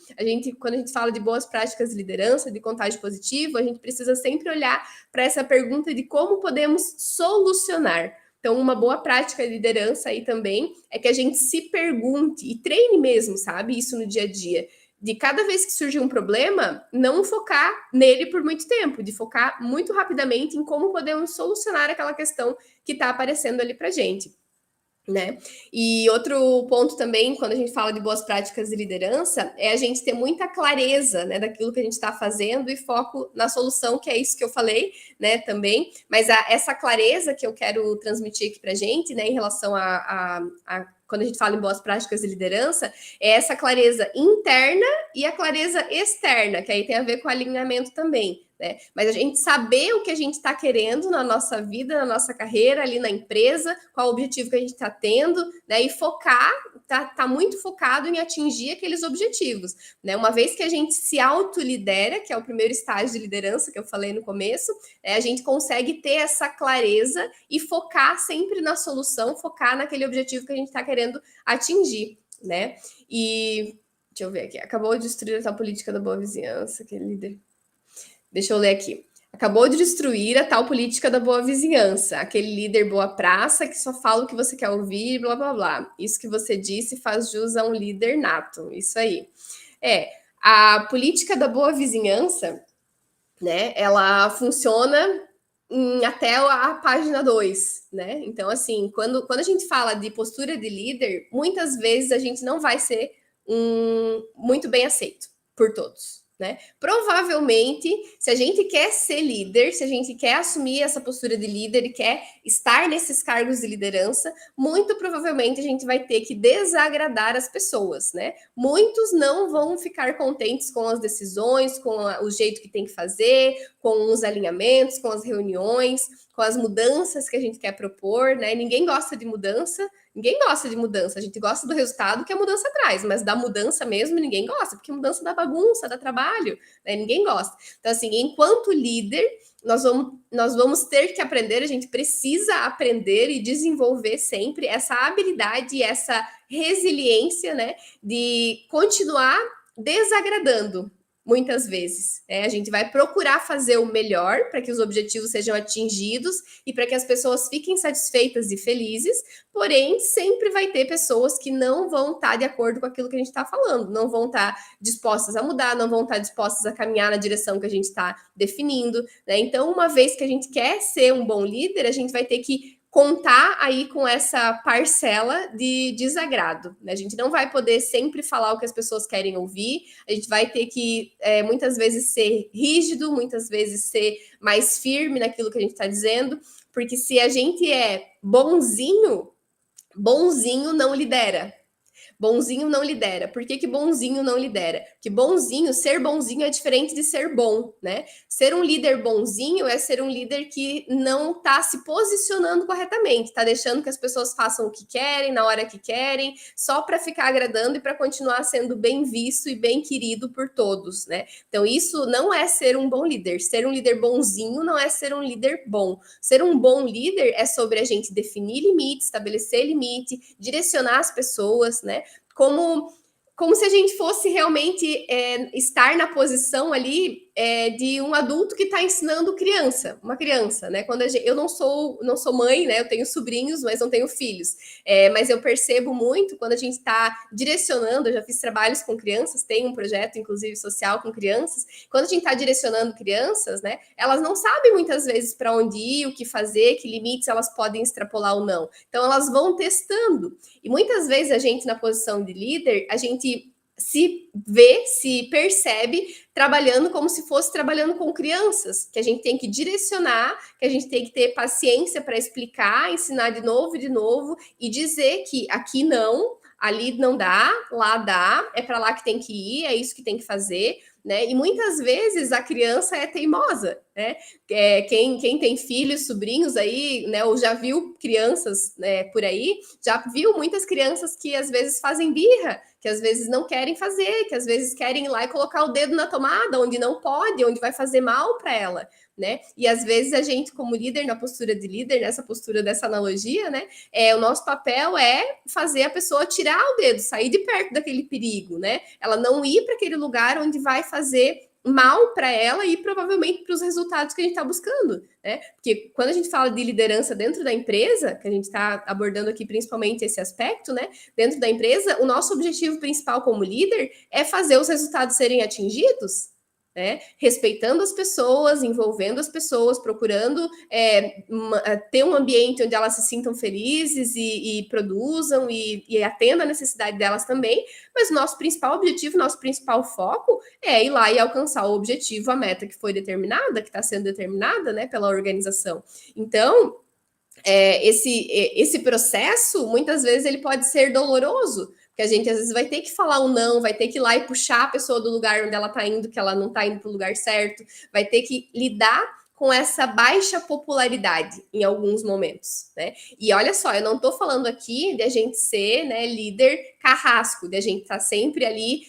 quando a gente fala de boas práticas de liderança, de contágio positivo, a gente precisa sempre olhar para essa pergunta de como podemos solucionar. Então, uma boa prática de liderança aí também é que a gente se pergunte e treine mesmo, sabe? Isso no dia a dia. De cada vez que surge um problema, não focar nele por muito tempo, de focar muito rapidamente em como podemos solucionar aquela questão que está aparecendo ali para gente. Né? E outro ponto também, quando a gente fala de boas práticas de liderança, é a gente ter muita clareza, né, daquilo que a gente está fazendo e foco na solução, que é isso que eu falei, né, também. Mas essa clareza que eu quero transmitir aqui para a gente, né, em relação a quando a gente fala em boas práticas de liderança, é essa clareza interna e a clareza externa, que aí tem a ver com alinhamento também. Né? Mas a gente saber o que a gente está querendo na nossa vida, na nossa carreira, ali na empresa, qual o objetivo que a gente está tendo, né? E focar, tá muito focado em atingir aqueles objetivos. Né? Uma vez que a gente se autolidera, que é o primeiro estágio de liderança que eu falei no começo, a gente consegue ter essa clareza e focar sempre na solução, focar naquele objetivo que a gente está querendo atingir. Né? E deixa eu ver aqui. Acabou de destruir a política da boa vizinhança, aquele líder. Deixa eu ler aqui. Acabou de destruir a tal política da boa vizinhança, aquele líder boa praça que só fala o que você quer ouvir, blá blá blá. Isso que você disse faz jus a um líder nato. Isso aí. A política da boa vizinhança, né? Ela funciona até a página 2, né? Então, assim, quando a gente fala de postura de líder, muitas vezes a gente não vai ser muito bem aceito por todos. Né? Provavelmente, se a gente quer ser líder, se a gente quer assumir essa postura de líder e quer estar nesses cargos de liderança, muito provavelmente a gente vai ter que desagradar as pessoas, né? Muitos não vão ficar contentes com as decisões, com o jeito que tem que fazer, com os alinhamentos, com as reuniões, com as mudanças que a gente quer propor, né? Ninguém gosta de mudança. Ninguém gosta de mudança, a gente gosta do resultado que a mudança traz, mas da mudança mesmo ninguém gosta, porque mudança dá bagunça, dá trabalho, né? Ninguém gosta. Então, assim, enquanto líder, nós vamos ter que aprender, a gente precisa aprender e desenvolver sempre essa habilidade e essa resiliência, né? De continuar desagradando. Muitas vezes. A gente vai procurar fazer o melhor para que os objetivos sejam atingidos e para que as pessoas fiquem satisfeitas e felizes, porém, sempre vai ter pessoas que não vão estar de acordo com aquilo que a gente está falando, não vão estar dispostas a mudar, não vão estar dispostas a caminhar na direção que a gente está definindo. Né? Então, uma vez que a gente quer ser um bom líder, a gente vai ter que contar aí com essa parcela de desagrado. Né? A gente não vai poder sempre falar o que as pessoas querem ouvir, a gente vai ter que, muitas vezes, ser rígido, muitas vezes ser mais firme naquilo que a gente está dizendo, porque se a gente é bonzinho, bonzinho não lidera. Bonzinho não lidera. Por que bonzinho não lidera? Porque bonzinho, ser bonzinho é diferente de ser bom, né? Ser um líder bonzinho é ser um líder que não está se posicionando corretamente, está deixando que as pessoas façam o que querem, na hora que querem, só para ficar agradando e para continuar sendo bem visto e bem querido por todos, né? Então, isso não é ser um bom líder. Ser um líder bonzinho não é ser um líder bom. Ser um bom líder é sobre a gente definir limite, estabelecer limite, direcionar as pessoas, né? Como se a gente fosse realmente estar na posição ali de um adulto que está ensinando uma criança, né? Quando eu não sou mãe, né? Eu tenho sobrinhos, mas não tenho filhos. Mas eu percebo muito quando a gente está direcionando, eu já fiz trabalhos com crianças, tem um projeto, inclusive, social com crianças. Quando a gente está direcionando crianças, né? Elas não sabem muitas vezes para onde ir, o que fazer, que limites elas podem extrapolar ou não. Então, elas vão testando. E muitas vezes a gente, na posição de líder, a gente se vê, se percebe trabalhando como se fosse trabalhando com crianças, que a gente tem que direcionar, que a gente tem que ter paciência para explicar, ensinar de novo e dizer que aqui não, ali não dá, lá dá, é para lá que tem que ir, é isso que tem que fazer, né? E muitas vezes a criança é teimosa, né? Quem tem filhos, sobrinhos aí, né? Ou já viu crianças, né, por aí, já viu muitas crianças que às vezes fazem birra, que às vezes não querem fazer, que às vezes querem ir lá e colocar o dedo na tomada, onde não pode, onde vai fazer mal para ela, né? E às vezes a gente, como líder, na postura de líder, nessa postura dessa analogia, né? O nosso papel é fazer a pessoa tirar o dedo, sair de perto daquele perigo, né? Ela não ir para aquele lugar onde vai fazer mal para ela e provavelmente para os resultados que a gente está buscando, né? Porque quando a gente fala de liderança dentro da empresa, que a gente está abordando aqui principalmente esse aspecto, né? Dentro da empresa, o nosso objetivo principal como líder é fazer os resultados serem atingidos, né? Respeitando as pessoas, envolvendo as pessoas, procurando ter um ambiente onde elas se sintam felizes e produzam e atendam a necessidade delas também, mas o nosso principal objetivo, nosso principal foco é ir lá e alcançar o objetivo, a meta que foi determinada, que está sendo determinada, né, pela organização. Então, esse processo, muitas vezes, ele pode ser doloroso, porque a gente às vezes vai ter que falar um não, vai ter que ir lá e puxar a pessoa do lugar onde ela está indo, que ela não está indo para o lugar certo, vai ter que lidar com essa baixa popularidade em alguns momentos, né? E olha só, eu não estou falando aqui de a gente ser, né, líder carrasco, de a gente estar sempre ali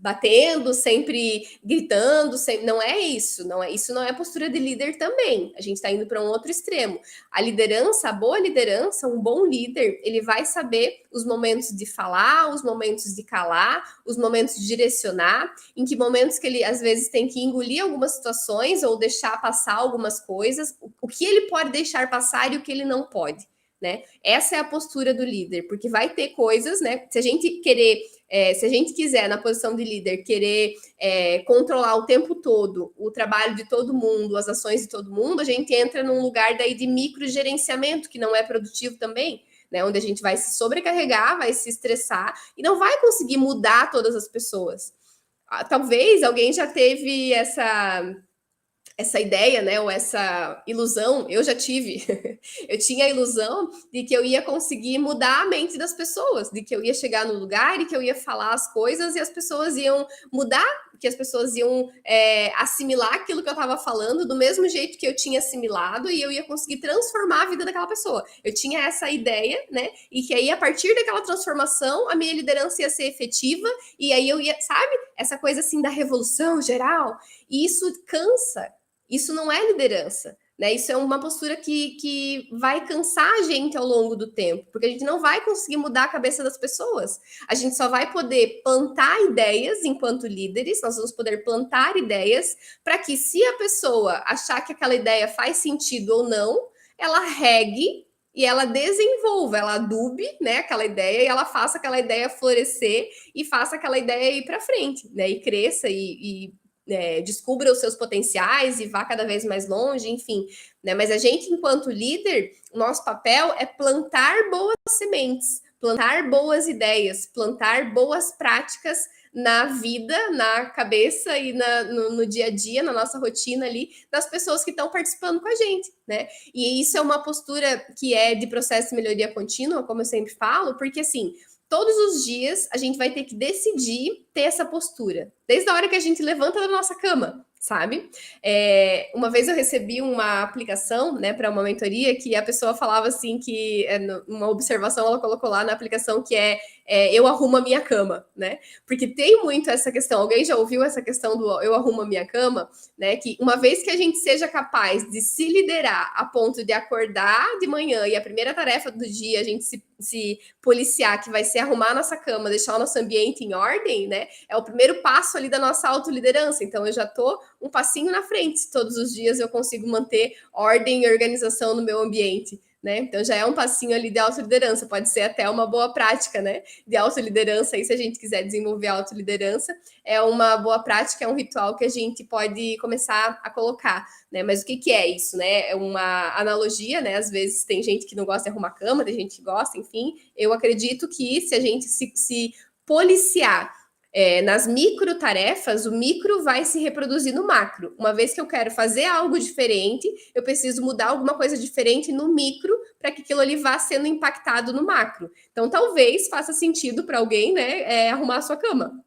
batendo, sempre gritando, sempre... não é isso, isso não é postura de líder também. A gente está indo para um outro extremo. A liderança, a boa liderança, um bom líder, ele vai saber os momentos de falar, os momentos de calar, os momentos de direcionar, em que momentos que ele às vezes tem que engolir algumas situações ou deixar passar algumas coisas, o que ele pode deixar passar e o que ele não pode, né? Essa é a postura do líder, porque vai ter coisas, né? Se a gente se a gente quiser, na posição de líder, querer controlar o tempo todo o trabalho de todo mundo, as ações de todo mundo, a gente entra num lugar daí de microgerenciamento, que não é produtivo também, né? Onde a gente vai se sobrecarregar, vai se estressar e não vai conseguir mudar todas as pessoas. Talvez alguém já teve essa ideia, né, ou essa ilusão, eu já tive, eu tinha a ilusão de que eu ia conseguir mudar a mente das pessoas, de que eu ia chegar no lugar e que eu ia falar as coisas e as pessoas iam mudar, que as pessoas iam assimilar aquilo que eu estava falando do mesmo jeito que eu tinha assimilado e eu ia conseguir transformar a vida daquela pessoa. Eu tinha essa ideia, né, e que aí a partir daquela transformação a minha liderança ia ser efetiva e aí eu ia, sabe, essa coisa assim da revolução geral, e isso cansa. Isso não é liderança, né? Isso é uma postura que vai cansar a gente ao longo do tempo, porque a gente não vai conseguir mudar a cabeça das pessoas. A gente só vai poder plantar ideias enquanto líderes, nós vamos poder plantar ideias para que, se a pessoa achar que aquela ideia faz sentido ou não, ela regue e ela desenvolva, ela adube, né, aquela ideia e ela faça aquela ideia florescer e faça aquela ideia ir para frente, né, e cresça e descubra os seus potenciais e vá cada vez mais longe, enfim, né? Mas a gente, enquanto líder, o nosso papel é plantar boas sementes, plantar boas ideias, plantar boas práticas na vida, na cabeça e no dia a dia, na nossa rotina ali, das pessoas que estão participando com a gente, né? E isso é uma postura que é de processo de melhoria contínua, como eu sempre falo, porque assim, todos os dias a gente vai ter que decidir ter essa postura, desde a hora que a gente levanta da nossa cama, sabe? Uma vez eu recebi uma aplicação, né, para uma mentoria que a pessoa falava assim que, uma observação ela colocou lá na aplicação que eu arrumo a minha cama, né? Porque tem muito essa questão, alguém já ouviu essa questão do eu arrumo a minha cama, né? Que uma vez que a gente seja capaz de se liderar a ponto de acordar de manhã e a primeira tarefa do dia a gente se policiar, que vai ser arrumar a nossa cama, deixar o nosso ambiente em ordem, né? É o primeiro passo ali da nossa autoliderança. Então, eu já tô um passinho na frente. Todos os dias eu consigo manter ordem e organização no meu ambiente, né? Então, já é um passinho ali de autoliderança. Pode ser até uma boa prática, né? De autoliderança. Aí, se a gente quiser desenvolver a autoliderança, é uma boa prática, é um ritual que a gente pode começar a colocar, né? Mas o que é isso, né? É uma analogia, né? Às vezes tem gente que não gosta de arrumar cama, tem gente que gosta, enfim. Eu acredito que se a gente se policiar nas micro tarefas, o micro vai se reproduzir no macro. Uma vez que eu quero fazer algo diferente, eu preciso mudar alguma coisa diferente no micro para que aquilo ali vá sendo impactado no macro. Então, talvez faça sentido para alguém, né, arrumar a sua cama.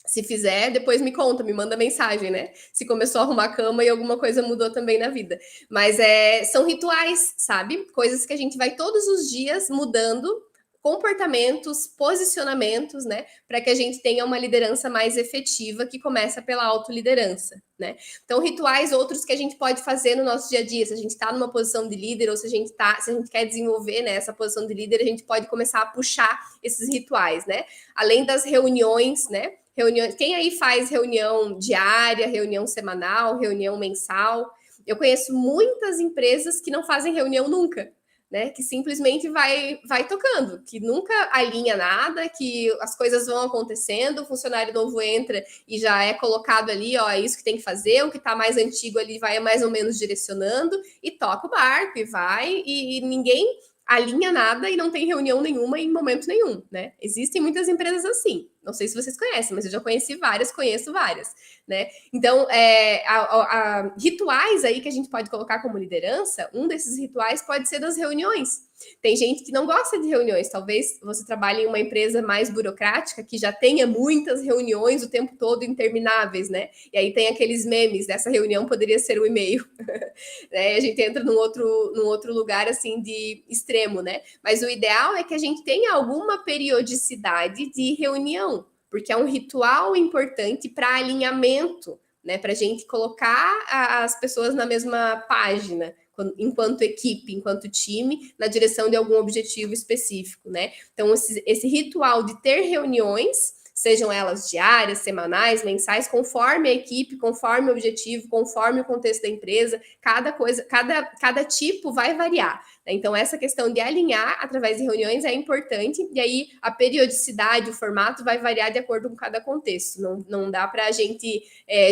Se fizer, depois me conta, me manda mensagem, né? Se começou a arrumar a cama e alguma coisa mudou também na vida. Mas são rituais, sabe? Coisas que a gente vai todos os dias mudando, comportamentos, posicionamentos, né? Para que a gente tenha uma liderança mais efetiva que começa pela autoliderança, né? Então, rituais outros que a gente pode fazer no nosso dia a dia, se a gente está numa posição de líder ou se a gente quer desenvolver, né, essa posição de líder, a gente pode começar a puxar esses rituais, né? Além das reuniões, né? reuniões. Quem aí faz reunião diária, reunião semanal, reunião mensal? Eu conheço muitas empresas que não fazem reunião nunca, né? Que simplesmente vai tocando, que nunca alinha nada, que as coisas vão acontecendo, o funcionário novo entra e já é colocado ali, ó, é isso que tem que fazer, o que está mais antigo ali vai mais ou menos direcionando e toca o barco e vai, e ninguém alinha nada e não tem reunião nenhuma em momento nenhum, né? Existem muitas empresas assim. Não sei se vocês conhecem, mas eu já conheci várias, conheço várias, né? Então, rituais aí que a gente pode colocar como liderança, um desses rituais pode ser das reuniões. Tem gente que não gosta de reuniões, talvez você trabalhe em uma empresa mais burocrática, que já tenha muitas reuniões o tempo todo, intermináveis, né? E aí tem aqueles memes, dessa reunião poderia ser um e-mail, né? A gente entra num outro lugar, assim, de extremo, né? Mas o ideal é que a gente tenha alguma periodicidade de reunião, porque é um ritual importante para alinhamento, né? Para a gente colocar as pessoas na mesma página, enquanto equipe, enquanto time, na direção de algum objetivo específico, né? Então, esse ritual de ter reuniões, sejam elas diárias, semanais, mensais, conforme a equipe, conforme o objetivo, conforme o contexto da empresa, cada tipo vai variar. Então, essa questão de alinhar através de reuniões é importante, e aí a periodicidade, o formato vai variar de acordo com cada contexto. Não dá para a gente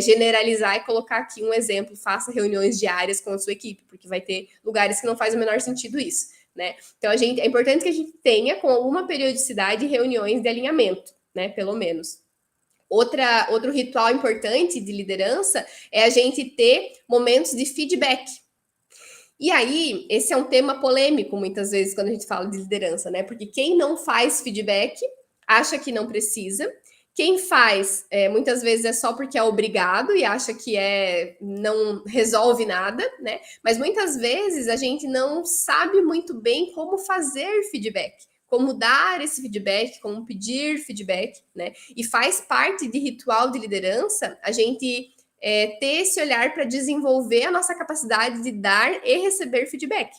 generalizar e colocar aqui um exemplo, faça reuniões diárias com a sua equipe, porque vai ter lugares que não faz o menor sentido isso, né? Então, é importante que a gente tenha, com alguma periodicidade, reuniões de alinhamento, né? Pelo menos. Outro ritual importante de liderança é a gente ter momentos de feedback. E aí, esse é um tema polêmico, muitas vezes, quando a gente fala de liderança, né? Porque quem não faz feedback acha que não precisa. Quem faz, muitas vezes, é só porque é obrigado e acha que não resolve nada, né? Mas muitas vezes a gente não sabe muito bem como fazer feedback, como dar esse feedback, como pedir feedback, né? E faz parte de ritual de liderança a gente ter esse olhar para desenvolver a nossa capacidade de dar e receber feedback.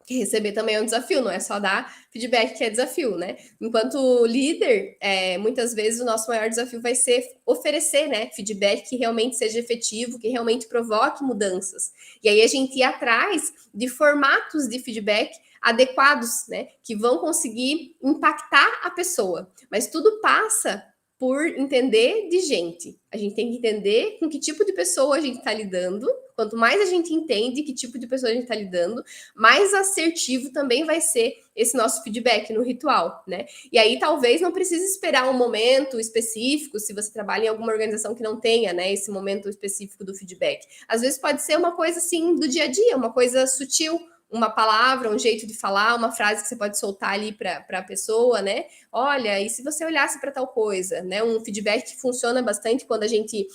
Que receber também é um desafio, não é só dar feedback que é desafio, né? Enquanto líder, muitas vezes o nosso maior desafio vai ser oferecer, né, feedback que realmente seja efetivo, que realmente provoque mudanças. E aí a gente ir atrás de formatos de feedback adequados, né, que vão conseguir impactar a pessoa. Mas tudo passa por entender de gente. A gente tem que entender com que tipo de pessoa a gente está lidando. Quanto mais a gente entende que tipo de pessoa a gente está lidando, mais assertivo também vai ser esse nosso feedback no ritual, né? E aí talvez não precise esperar um momento específico, se você trabalha em alguma organização que não tenha, né, esse momento específico do feedback. Às vezes pode ser uma coisa assim do dia a dia, uma coisa sutil, uma palavra, um jeito de falar, uma frase que você pode soltar ali para a pessoa, né? Olha, e se você olhasse para tal coisa, né? Um feedback que funciona bastante quando a gente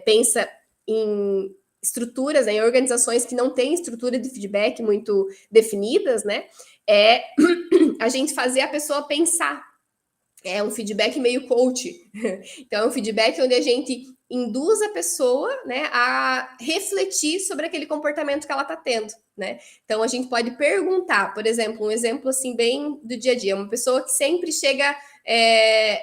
pensa em estruturas, né, em organizações que não têm estrutura de feedback muito definidas, né? É a gente fazer a pessoa pensar. É um feedback meio coach. Então, é um feedback onde a gente induz a pessoa, né, a refletir sobre aquele comportamento que ela está tendo, né? Então, a gente pode perguntar, por exemplo, um exemplo assim bem do dia a dia, uma pessoa que sempre chega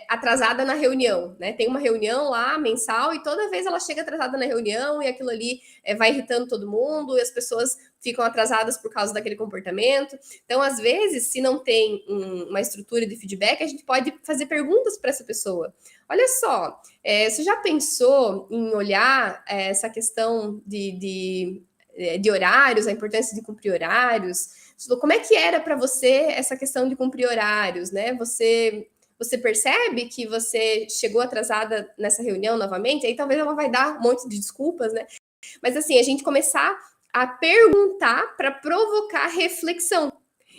atrasada na reunião, né? Tem uma reunião lá mensal e toda vez ela chega atrasada na reunião e aquilo ali vai irritando todo mundo e as pessoas ficam atrasadas por causa daquele comportamento. Então, às vezes, se não tem uma estrutura de feedback, a gente pode fazer perguntas para essa pessoa. Olha só, você já pensou em olhar essa questão de horários, a importância de cumprir horários? Como é que era para você essa questão de cumprir horários, né? Você percebe que você chegou atrasada nessa reunião novamente? Aí talvez ela vai dar um monte de desculpas, né? Mas assim, a gente começar a perguntar para provocar reflexão.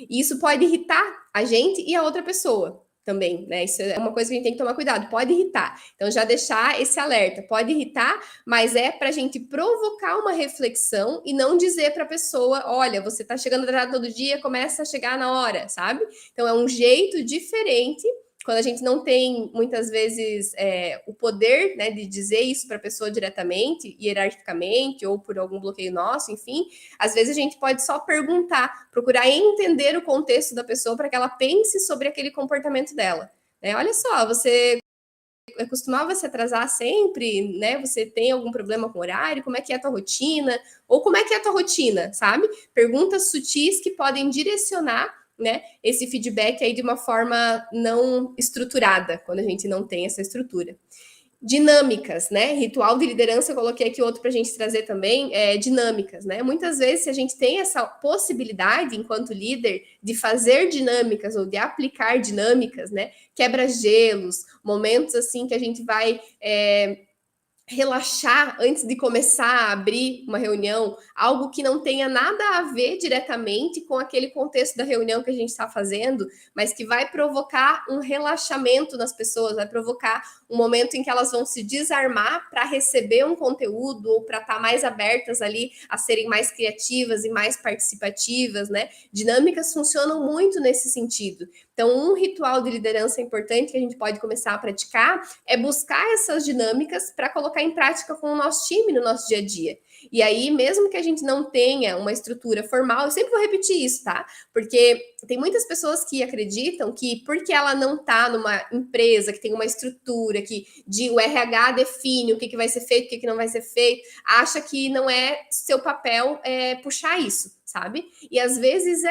E isso pode irritar a gente e a outra pessoa também, né? Isso é uma coisa que a gente tem que tomar cuidado, pode irritar. Então, já deixar esse alerta, pode irritar, mas é para a gente provocar uma reflexão e não dizer para a pessoa, olha, você está chegando atrasado todo dia, começa a chegar na hora, sabe? Então, é um jeito diferente quando a gente não tem, muitas vezes, o poder, né, de dizer isso para a pessoa diretamente, hierarquicamente, ou por algum bloqueio nosso, enfim, às vezes a gente pode só perguntar, procurar entender o contexto da pessoa para que ela pense sobre aquele comportamento dela. Olha só, você costumava se atrasar sempre, né? Você tem algum problema com horário? Como é que é a tua rotina? Ou como é que é a tua rotina, sabe? Perguntas sutis que podem direcionar, né, esse feedback aí de uma forma não estruturada, quando a gente não tem essa estrutura. Dinâmicas, né? Ritual de liderança, eu coloquei aqui outro para a gente trazer também, dinâmicas, né? Muitas vezes, se a gente tem essa possibilidade, enquanto líder, de fazer dinâmicas ou de aplicar dinâmicas, né? Quebra-gelos, momentos assim que a gente vai relaxar antes de começar a abrir uma reunião, algo que não tenha nada a ver diretamente com aquele contexto da reunião que a gente está fazendo, mas que vai provocar um relaxamento nas pessoas, vai provocar um momento em que elas vão se desarmar para receber um conteúdo ou para estar mais abertas ali a serem mais criativas e mais participativas, né? Dinâmicas funcionam muito nesse sentido. Então, um ritual de liderança importante que a gente pode começar a praticar é buscar essas dinâmicas para colocar em prática com o nosso time no nosso dia a dia. E aí, mesmo que a gente não tenha uma estrutura formal, eu sempre vou repetir isso, tá? Porque tem muitas pessoas que acreditam que porque ela não está numa empresa que tem uma estrutura, que o RH define o que vai ser feito, o que não vai ser feito, acha que não é seu papel puxar isso, sabe? E às vezes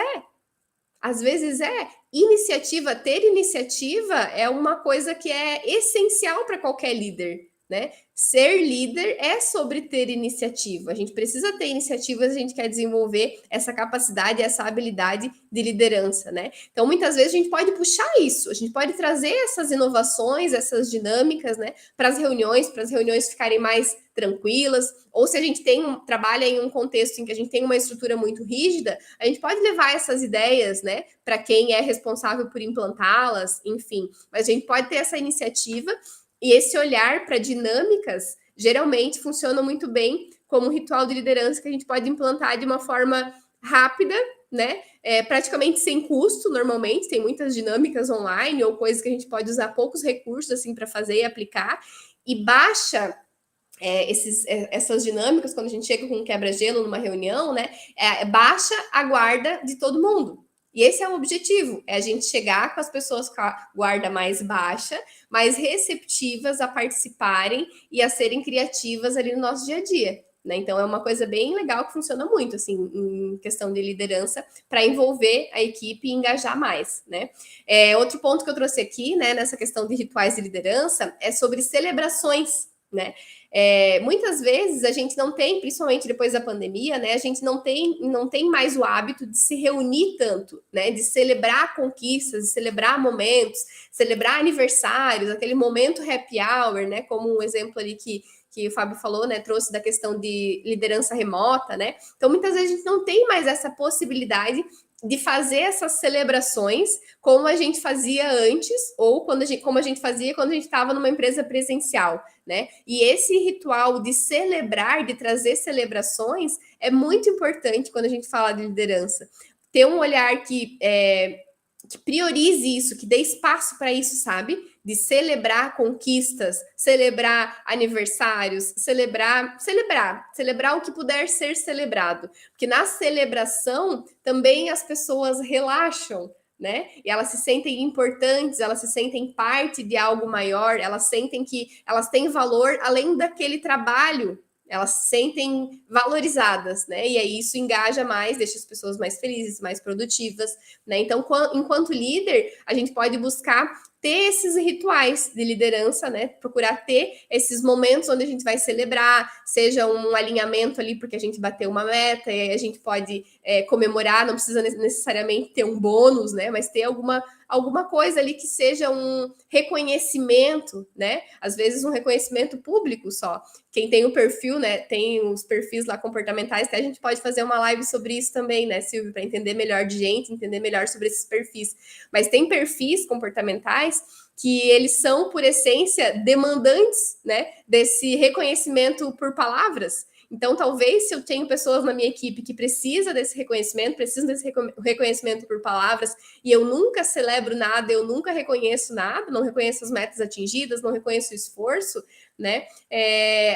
iniciativa, ter iniciativa é uma coisa que é essencial para qualquer líder, né? Ser líder é sobre ter iniciativa. A gente precisa ter iniciativas, a gente quer desenvolver essa capacidade, essa habilidade de liderança, né? Então, muitas vezes a gente pode puxar isso, a gente pode trazer essas inovações, essas dinâmicas, né, para as reuniões ficarem mais tranquilas, ou se a gente trabalha em um contexto em que a gente tem uma estrutura muito rígida, a gente pode levar essas ideias, né, para quem é responsável por implantá-las, enfim. Mas a gente pode ter essa iniciativa e esse olhar para dinâmicas geralmente funciona muito bem como um ritual de liderança que a gente pode implantar de uma forma rápida, né? Praticamente sem custo, normalmente, tem muitas dinâmicas online ou coisas que a gente pode usar poucos recursos assim para fazer e aplicar, e baixa essas dinâmicas, quando a gente chega com um quebra-gelo numa reunião, né? Baixa a guarda de todo mundo. E esse é o objetivo, é a gente chegar com as pessoas com a guarda mais baixa, mais receptivas a participarem e a serem criativas ali no nosso dia a dia. Né? Então é uma coisa bem legal que funciona muito assim em questão de liderança para envolver a equipe e engajar mais, né? Outro ponto que eu trouxe aqui, né, nessa questão de rituais de liderança é sobre celebrações, né? Muitas vezes a gente não tem, principalmente depois da pandemia, né? A gente não tem mais o hábito de se reunir tanto, né? De celebrar conquistas, de celebrar momentos, celebrar aniversários, aquele momento happy hour, né? Como um exemplo ali que o Fábio falou, né, trouxe da questão de liderança remota, né? Então, muitas vezes a gente não tem mais essa possibilidade de fazer essas celebrações como a gente fazia antes, ou como a gente fazia quando a gente estava numa empresa presencial, né? E esse ritual de celebrar, de trazer celebrações, é muito importante quando a gente fala de liderança. Ter um olhar que priorize isso, que dê espaço para isso, sabe? De celebrar conquistas, celebrar aniversários, celebrar o que puder ser celebrado. Porque na celebração também as pessoas relaxam, né? E elas se sentem importantes, elas se sentem parte de algo maior, elas sentem que elas têm valor além daquele trabalho, elas se sentem valorizadas, né? E aí isso engaja mais, deixa as pessoas mais felizes, mais produtivas, né? Então, enquanto líder, a gente pode buscar ter esses rituais de liderança, né? Procurar ter esses momentos onde a gente vai celebrar, seja um alinhamento ali porque a gente bateu uma meta, e a gente pode comemorar, não precisa necessariamente ter um bônus, né? Mas ter alguma coisa ali que seja um reconhecimento, né? Às vezes um reconhecimento público só. Quem tem o perfil, né? Tem os perfis lá comportamentais, até a gente pode fazer uma live sobre isso também, né, Silvio? Para entender melhor de gente, entender melhor sobre esses perfis. Mas tem perfis comportamentais que eles são, por essência, demandantes, né, desse reconhecimento por palavras. Então, talvez, se eu tenho pessoas na minha equipe que precisam desse reconhecimento por palavras, e eu nunca celebro nada, eu nunca reconheço nada, não reconheço as metas atingidas, não reconheço o esforço, né?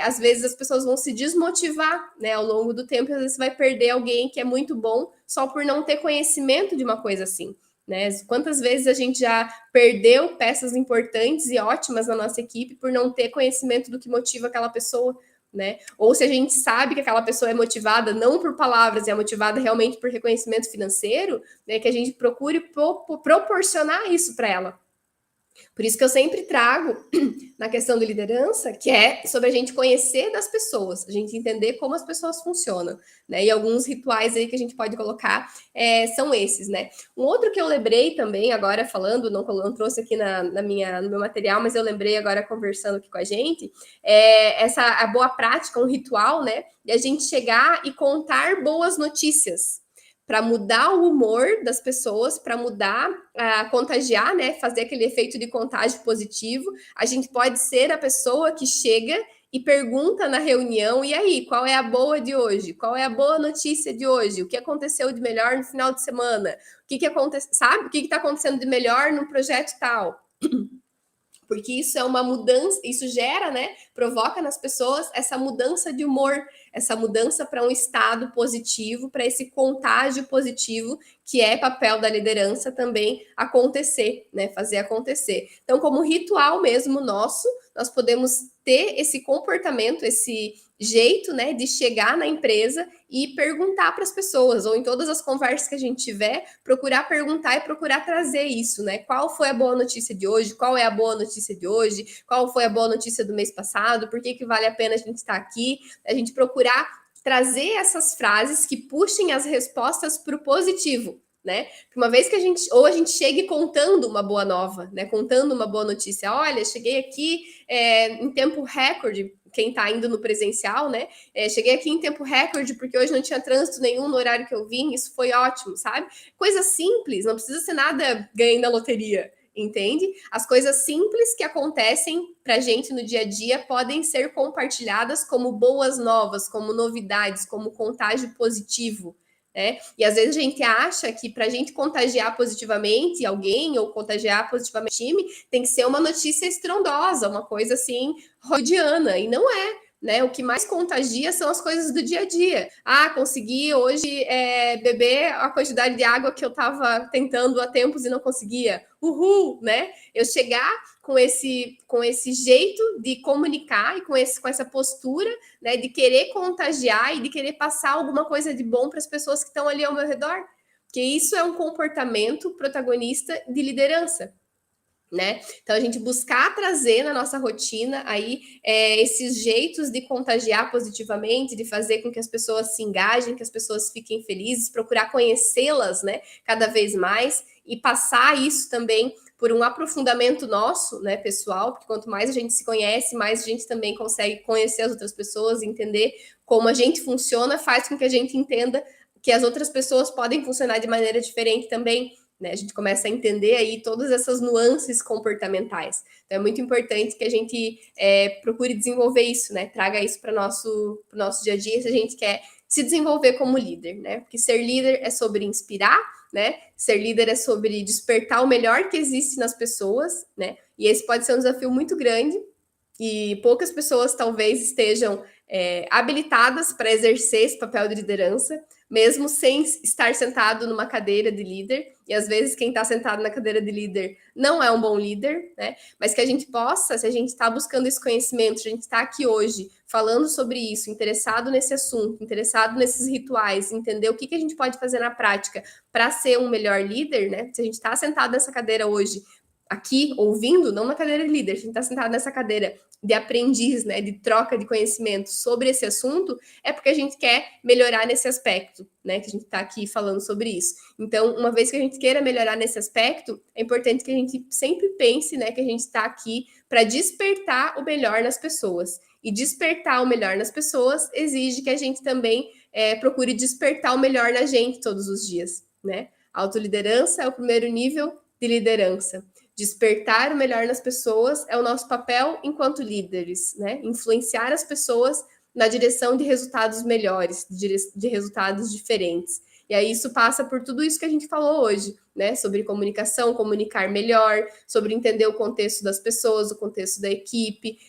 Às vezes as pessoas vão se desmotivar, né, ao longo do tempo, e às vezes você vai perder alguém que é muito bom só por não ter conhecimento de uma coisa assim. né? Quantas vezes a gente já perdeu peças importantes e ótimas na nossa equipe por não ter conhecimento do que motiva aquela pessoa, né? Ou se a gente sabe que aquela pessoa é motivada não por palavras, é motivada realmente por reconhecimento financeiro, né? Que a gente procure proporcionar isso para ela. Por isso que eu sempre trago na questão de liderança, que é sobre a gente conhecer das pessoas, a gente entender como as pessoas funcionam, né? E alguns rituais aí que a gente pode colocar são esses, né? Um outro que eu lembrei também, agora falando, não trouxe aqui no meu material, mas eu lembrei agora conversando aqui com a gente, a boa prática, um ritual, né? De a gente chegar e contar boas notícias, para mudar o humor das pessoas, para mudar, contagiar, né? Fazer aquele efeito de contágio positivo. A gente pode ser a pessoa que chega e pergunta na reunião: e aí, qual é a boa de hoje? Qual é a boa notícia de hoje? O que aconteceu de melhor no final de semana? O que aconteceu, sabe? O que está acontecendo de melhor no projeto tal? Porque isso é uma mudança, isso gera, né? Provoca nas pessoas essa mudança de humor, essa mudança para um estado positivo, para esse contágio positivo, que é papel da liderança também acontecer, né? Fazer acontecer. Então, como ritual mesmo nosso, nós podemos ter esse comportamento, esse jeito, né, de chegar na empresa e perguntar para as pessoas, ou em todas as conversas que a gente tiver, procurar perguntar e procurar trazer isso, né? Qual foi a boa notícia de hoje? Qual é a boa notícia de hoje? Qual foi a boa notícia do mês passado? Por que vale a pena a gente estar aqui? A gente procurar trazer essas frases que puxem as respostas para o positivo, né? Uma vez que a gente chegue contando uma boa nova, né? Contando uma boa notícia. Olha, cheguei aqui em tempo recorde. Quem está indo no presencial, né? Cheguei aqui em tempo recorde porque hoje não tinha trânsito nenhum no horário que eu vim. Isso foi ótimo, sabe? Coisa simples, não precisa ser nada ganhando na loteria, entende? As coisas simples que acontecem para a gente no dia a dia podem ser compartilhadas como boas novas, como novidades, como contágio positivo. Né? E às vezes a gente acha que para a gente contagiar positivamente alguém ou contagiar positivamente o time, tem que ser uma notícia estrondosa, uma coisa assim, hollywoodiana, e não é. Né? O que mais contagia são as coisas do dia a dia. Ah, consegui hoje beber a quantidade de água que eu estava tentando há tempos e não conseguia. Uhul, né? Eu chegar com esse jeito de comunicar e com essa postura, né, de querer contagiar e de querer passar alguma coisa de bom para as pessoas que estão ali ao meu redor. Porque isso é um comportamento protagonista de liderança. Né? Então a gente buscar trazer na nossa rotina aí esses jeitos de contagiar positivamente, de fazer com que as pessoas se engajem, que as pessoas fiquem felizes, procurar conhecê-las, né, cada vez mais e passar isso também por um aprofundamento nosso, né, pessoal, porque quanto mais a gente se conhece, mais a gente também consegue conhecer as outras pessoas, entender como a gente funciona, faz com que a gente entenda que as outras pessoas podem funcionar de maneira diferente também. Né? A gente começa a entender aí todas essas nuances comportamentais. Então, é muito importante que a gente procure desenvolver isso, né? Traga isso para o nosso dia a dia, se a gente quer se desenvolver como líder, né? Porque ser líder é sobre inspirar, né? Ser líder é sobre despertar o melhor que existe nas pessoas, né? E esse pode ser um desafio muito grande, e poucas pessoas talvez estejam habilitadas para exercer esse papel de liderança, mesmo sem estar sentado numa cadeira de líder, e às vezes quem está sentado na cadeira de líder não é um bom líder, né? Mas que a gente possa, se a gente está buscando esse conhecimento, se a gente está aqui hoje falando sobre isso, interessado nesse assunto, interessado nesses rituais, entender o que a gente pode fazer na prática para ser um melhor líder, né? Se a gente está sentado nessa cadeira hoje, aqui ouvindo, não na cadeira de líder, a gente está sentado nessa cadeira de aprendiz, né, de troca de conhecimento sobre esse assunto, é porque a gente quer melhorar nesse aspecto, né, que a gente está aqui falando sobre isso. Então, uma vez que a gente queira melhorar nesse aspecto, é importante que a gente sempre pense, né, que a gente está aqui para despertar o melhor nas pessoas. E despertar o melhor nas pessoas exige que a gente também procure despertar o melhor na gente todos os dias, né? A autoliderança é o primeiro nível de liderança. Despertar o melhor nas pessoas é o nosso papel enquanto líderes, né? Influenciar as pessoas na direção de resultados melhores, de resultados diferentes. E aí isso passa por tudo isso que a gente falou hoje, né? Sobre comunicação, comunicar melhor, sobre entender o contexto das pessoas, o contexto da equipe,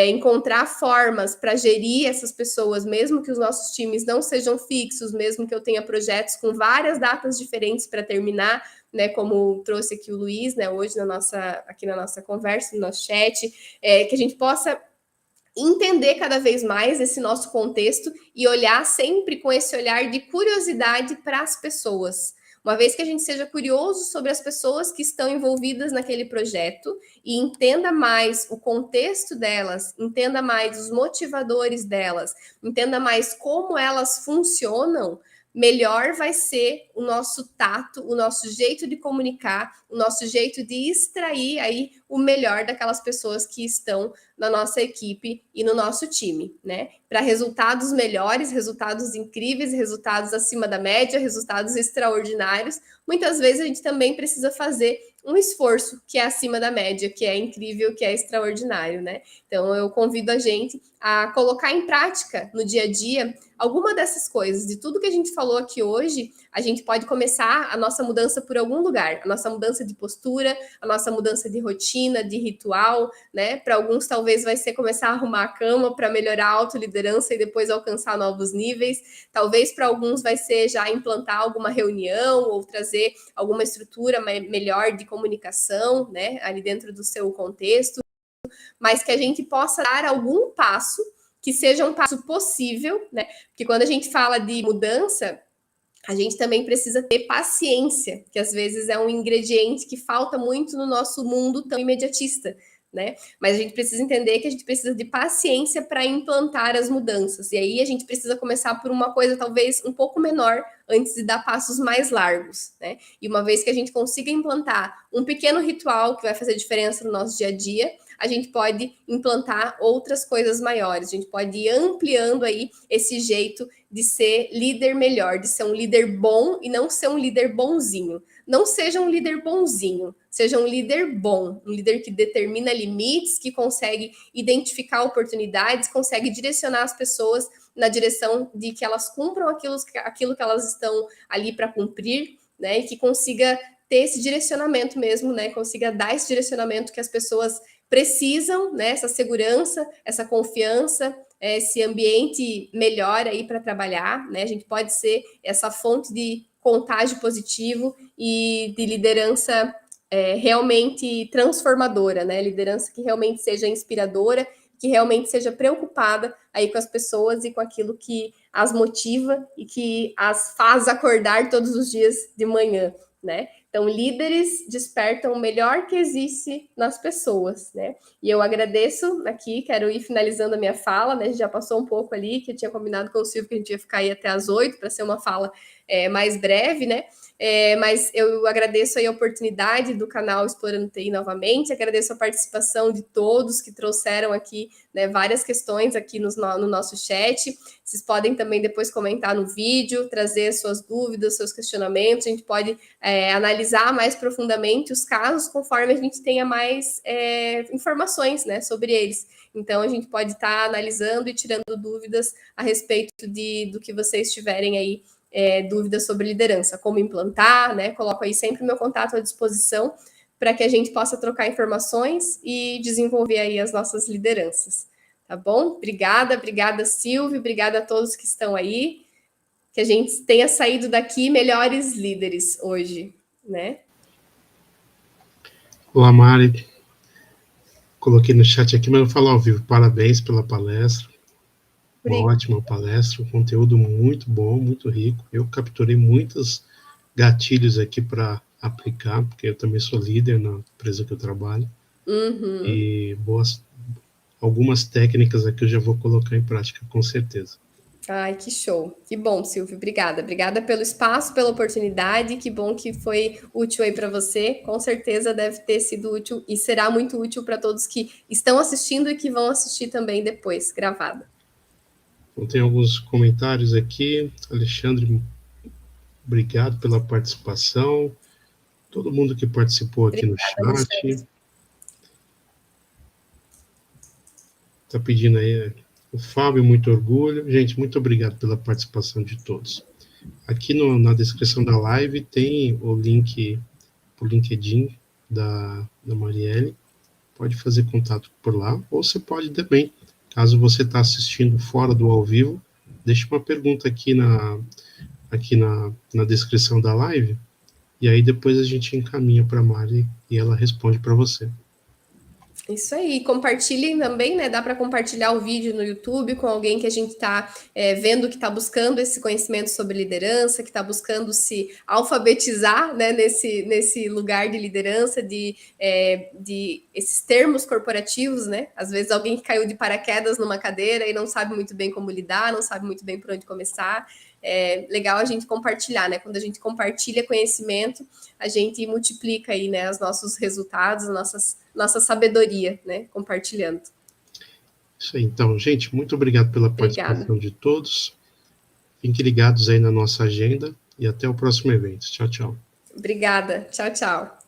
encontrar formas para gerir essas pessoas, mesmo que os nossos times não sejam fixos, mesmo que eu tenha projetos com várias datas diferentes para terminar, né, como trouxe aqui o Luiz, né, hoje aqui na nossa conversa, no nosso chat, que a gente possa entender cada vez mais esse nosso contexto e olhar sempre com esse olhar de curiosidade para as pessoas. Uma vez que a gente seja curioso sobre as pessoas que estão envolvidas naquele projeto e entenda mais o contexto delas, entenda mais os motivadores delas, entenda mais como elas funcionam, melhor vai ser o nosso tato, o nosso jeito de comunicar, o nosso jeito de extrair aí o melhor daquelas pessoas que estão na nossa equipe e no nosso time, né? Para resultados melhores, resultados incríveis, resultados acima da média, resultados extraordinários, muitas vezes a gente também precisa fazer um esforço que é acima da média, que é incrível, que é extraordinário, né? Então eu convido a gente a colocar em prática no dia a dia alguma dessas coisas, de tudo que a gente falou aqui hoje, a gente pode começar a nossa mudança por algum lugar, a nossa mudança de postura, a nossa mudança de rotina, de ritual, né? Para alguns talvez vai ser começar a arrumar a cama para melhorar a autoliderança e depois alcançar novos níveis. Talvez para alguns vai ser já implantar alguma reunião ou trazer alguma estrutura melhor de comunicação, né? Ali dentro do seu contexto, mas que a gente possa dar algum passo que seja um passo possível, né? Porque quando a gente fala de mudança, a gente também precisa ter paciência, que às vezes é um ingrediente que falta muito no nosso mundo tão imediatista, né? Mas a gente precisa entender que a gente precisa de paciência para implantar as mudanças. E aí a gente precisa começar por uma coisa talvez um pouco menor antes de dar passos mais largos, né? E uma vez que a gente consiga implantar um pequeno ritual que vai fazer diferença no nosso dia a dia, a gente pode implantar outras coisas maiores. A gente pode ir ampliando aí esse jeito de ser líder melhor, de ser um líder bom e não ser um líder bonzinho. Não seja um líder bonzinho, seja um líder bom, um líder que determina limites, que consegue identificar oportunidades, consegue direcionar as pessoas na direção de que elas cumpram aquilo que elas estão ali para cumprir, né? E que consiga ter esse direcionamento mesmo, né? Consiga dar esse direcionamento que as pessoas precisam, né? Essa segurança, essa confiança, esse ambiente melhor aí para trabalhar, né? A gente pode ser essa fonte de contágio positivo e de liderança realmente transformadora, né? Liderança que realmente seja inspiradora, que realmente seja preocupada aí com as pessoas e com aquilo que as motiva e que as faz acordar todos os dias de manhã, né? Então, líderes despertam o melhor que existe nas pessoas, né? E eu agradeço aqui, quero ir finalizando a minha fala, né? A gente já passou um pouco ali, que eu tinha combinado com o Silvio que a gente ia ficar aí até as 8 para ser uma fala mais breve, né? Mas eu agradeço aí a oportunidade do canal Explorando TI novamente, agradeço a participação de todos que trouxeram aqui, né, várias questões aqui no nosso chat. Vocês podem também depois comentar no vídeo, trazer suas dúvidas, seus questionamentos, a gente pode analisar mais profundamente os casos conforme a gente tenha mais informações, né, sobre eles. Então, a gente pode estar analisando e tirando dúvidas a respeito do que vocês tiverem aí dúvidas sobre liderança, como implantar, né? Coloco aí sempre o meu contato à disposição para que a gente possa trocar informações e desenvolver aí as nossas lideranças, tá bom? Obrigada, Silvio, obrigada a todos que estão aí, que a gente tenha saído daqui melhores líderes hoje, né? Olá, Mari. Coloquei no chat aqui, mas não falo ao vivo. Parabéns pela palestra. Uma ótima palestra, um conteúdo muito bom, muito rico. Eu capturei muitos gatilhos aqui para aplicar, porque eu também sou líder na empresa que eu trabalho. Uhum. E algumas técnicas aqui eu já vou colocar em prática, com certeza. Ai, que show. Que bom, Silvio. Obrigada. Obrigada pelo espaço, pela oportunidade. Que bom que foi útil aí para você. Com certeza deve ter sido útil e será muito útil para todos que estão assistindo e que vão assistir também depois, gravada. Então, tem alguns comentários aqui. Alexandre, obrigado pela participação. Todo mundo que participou aqui no chat. Está pedindo aí o Fábio, muito orgulho. Gente, muito obrigado pela participação de todos. Aqui na descrição da live tem o link para o LinkedIn da Marielle. Pode fazer contato por lá, ou você pode também, caso você está assistindo fora do ao vivo, deixe uma pergunta aqui na descrição da live, e aí depois a gente encaminha para a Mari e ela responde para você. Isso aí, compartilhem também, né? Dá para compartilhar o vídeo no YouTube com alguém que a gente está vendo que está buscando esse conhecimento sobre liderança, que está buscando se alfabetizar, né, nesse lugar de liderança, de esses termos corporativos, né? Às vezes alguém que caiu de paraquedas numa cadeira e não sabe muito bem como lidar, não sabe muito bem por onde começar. É legal a gente compartilhar, né? Quando a gente compartilha conhecimento, a gente multiplica aí, né, os nossos resultados, nossa sabedoria, né, compartilhando. Isso aí, então, gente, muito obrigado pela participação de todos. Fiquem ligados aí na nossa agenda e até o próximo evento. Tchau, tchau. Obrigada. Tchau, tchau.